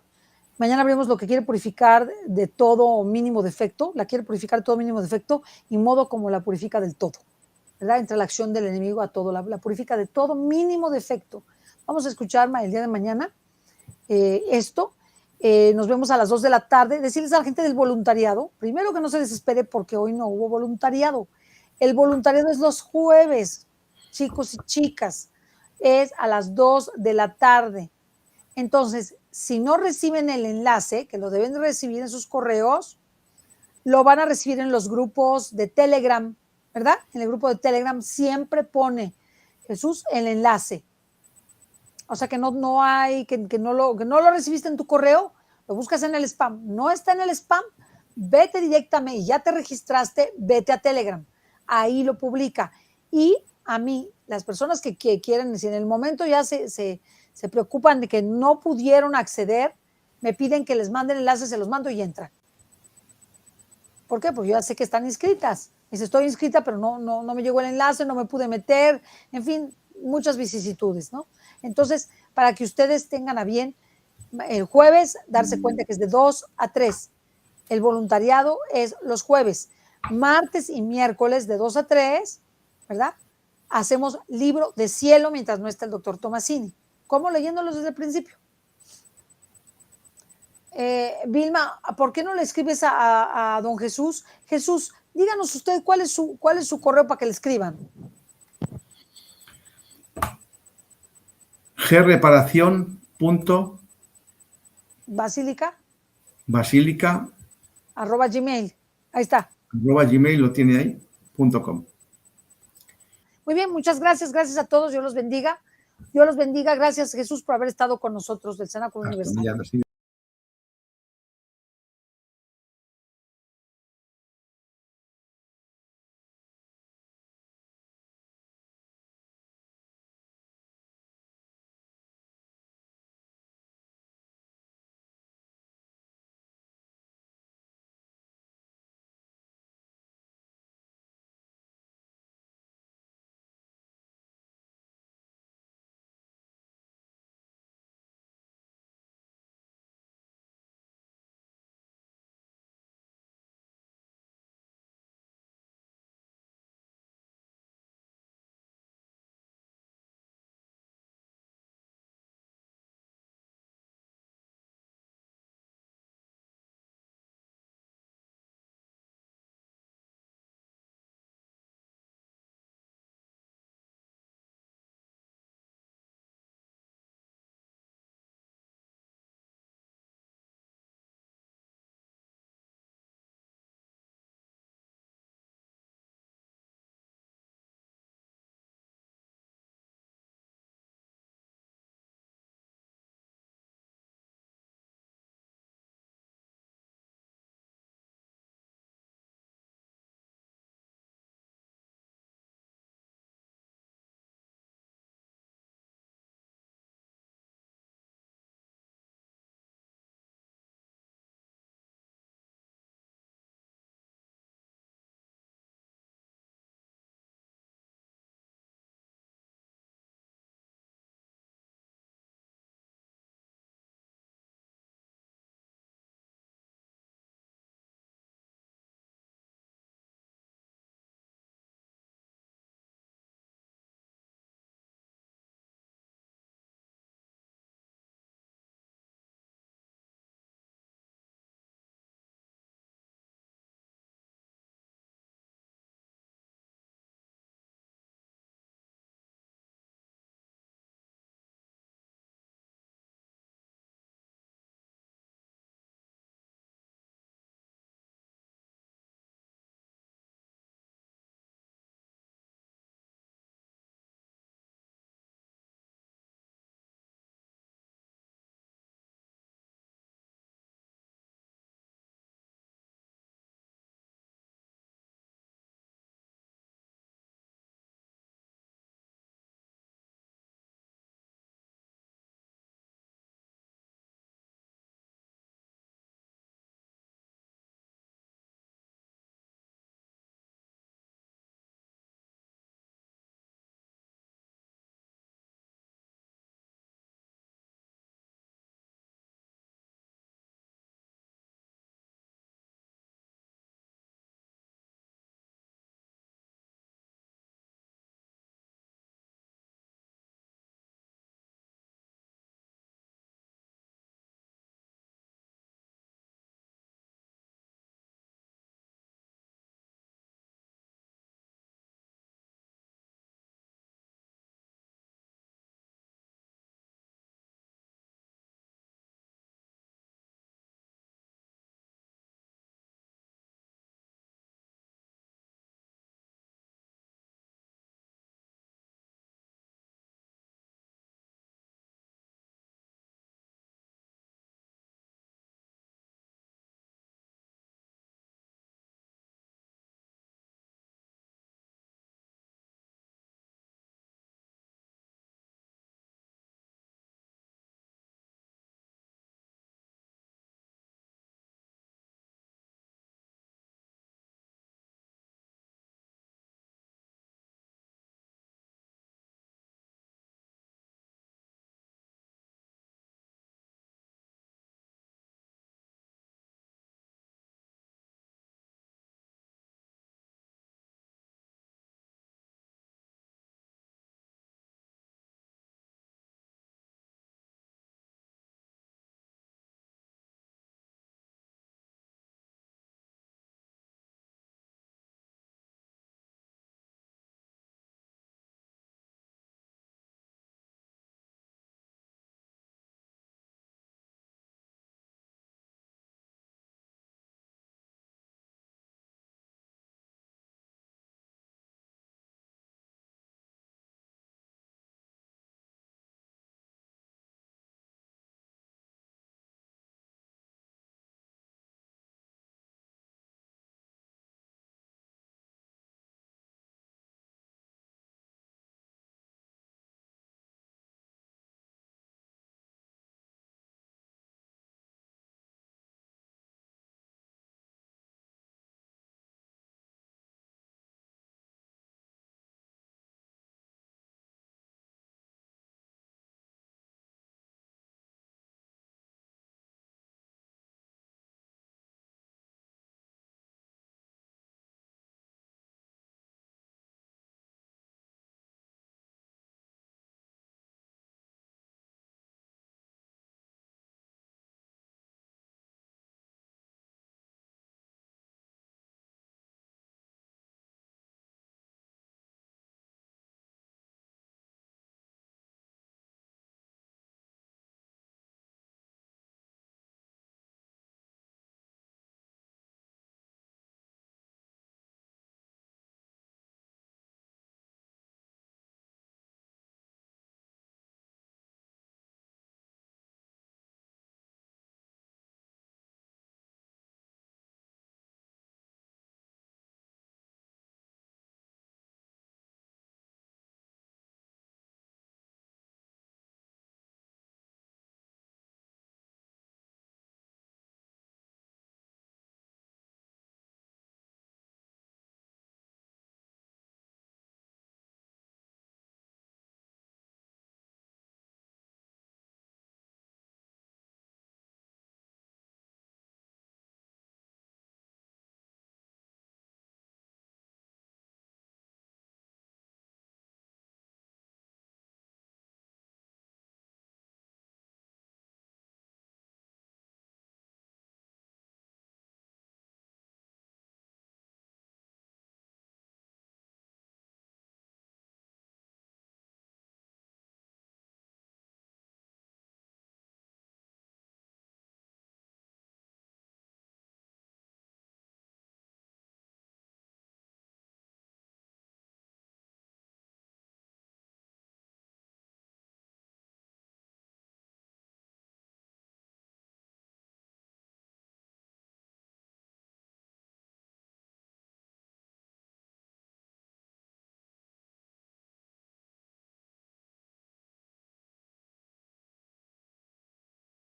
Mañana veremos lo que quiere purificar de todo mínimo defecto, la quiere purificar de todo mínimo defecto y modo como la purifica del todo, ¿verdad? Entre la acción del enemigo a todo, la purifica de todo mínimo defecto. Vamos a escuchar el día de mañana esto. Nos vemos a las 2 de la tarde. Decirles a la gente del voluntariado, primero que no se desespere porque hoy no hubo voluntariado. El voluntariado es los jueves, chicos y chicas, es a las 2 de la tarde. Entonces, si no reciben el enlace, que lo deben recibir en sus correos, lo van a recibir en los grupos de Telegram, ¿verdad? En el grupo de Telegram siempre pone Jesús el enlace. O sea que no hay, que no lo recibiste en tu correo, lo buscas en el spam. No está en el spam, vete directamente, y ya te registraste, vete a Telegram. Ahí lo publica. Y a mí, las personas que quieren, si en el momento ya se preocupan de que no pudieron acceder, me piden que les mande el enlace, se los mando y entran. ¿Por qué? Porque yo ya sé que están inscritas. Dice, estoy inscrita, pero no me llegó el enlace, no me pude meter, en fin, muchas vicisitudes, ¿no? Entonces, para que ustedes tengan a bien, el jueves, darse cuenta que es de 2 a 3. El voluntariado es los jueves. Martes y miércoles de 2 a 3, ¿verdad? Hacemos libro de cielo mientras no está el doctor Tomasini. ¿Cómo? Leyéndolos desde el principio. Vilma, ¿por qué no le escribes a don Jesús? Jesús, díganos usted cuál es su correo para que le escriban. greparación.basílica @gmail. Ahí está. @gmail lo tiene ahí, .com. Muy bien, muchas gracias. Gracias a todos. Dios los bendiga. Dios los bendiga. Gracias, Jesús, por haber estado con nosotros del Cenáculo Universal.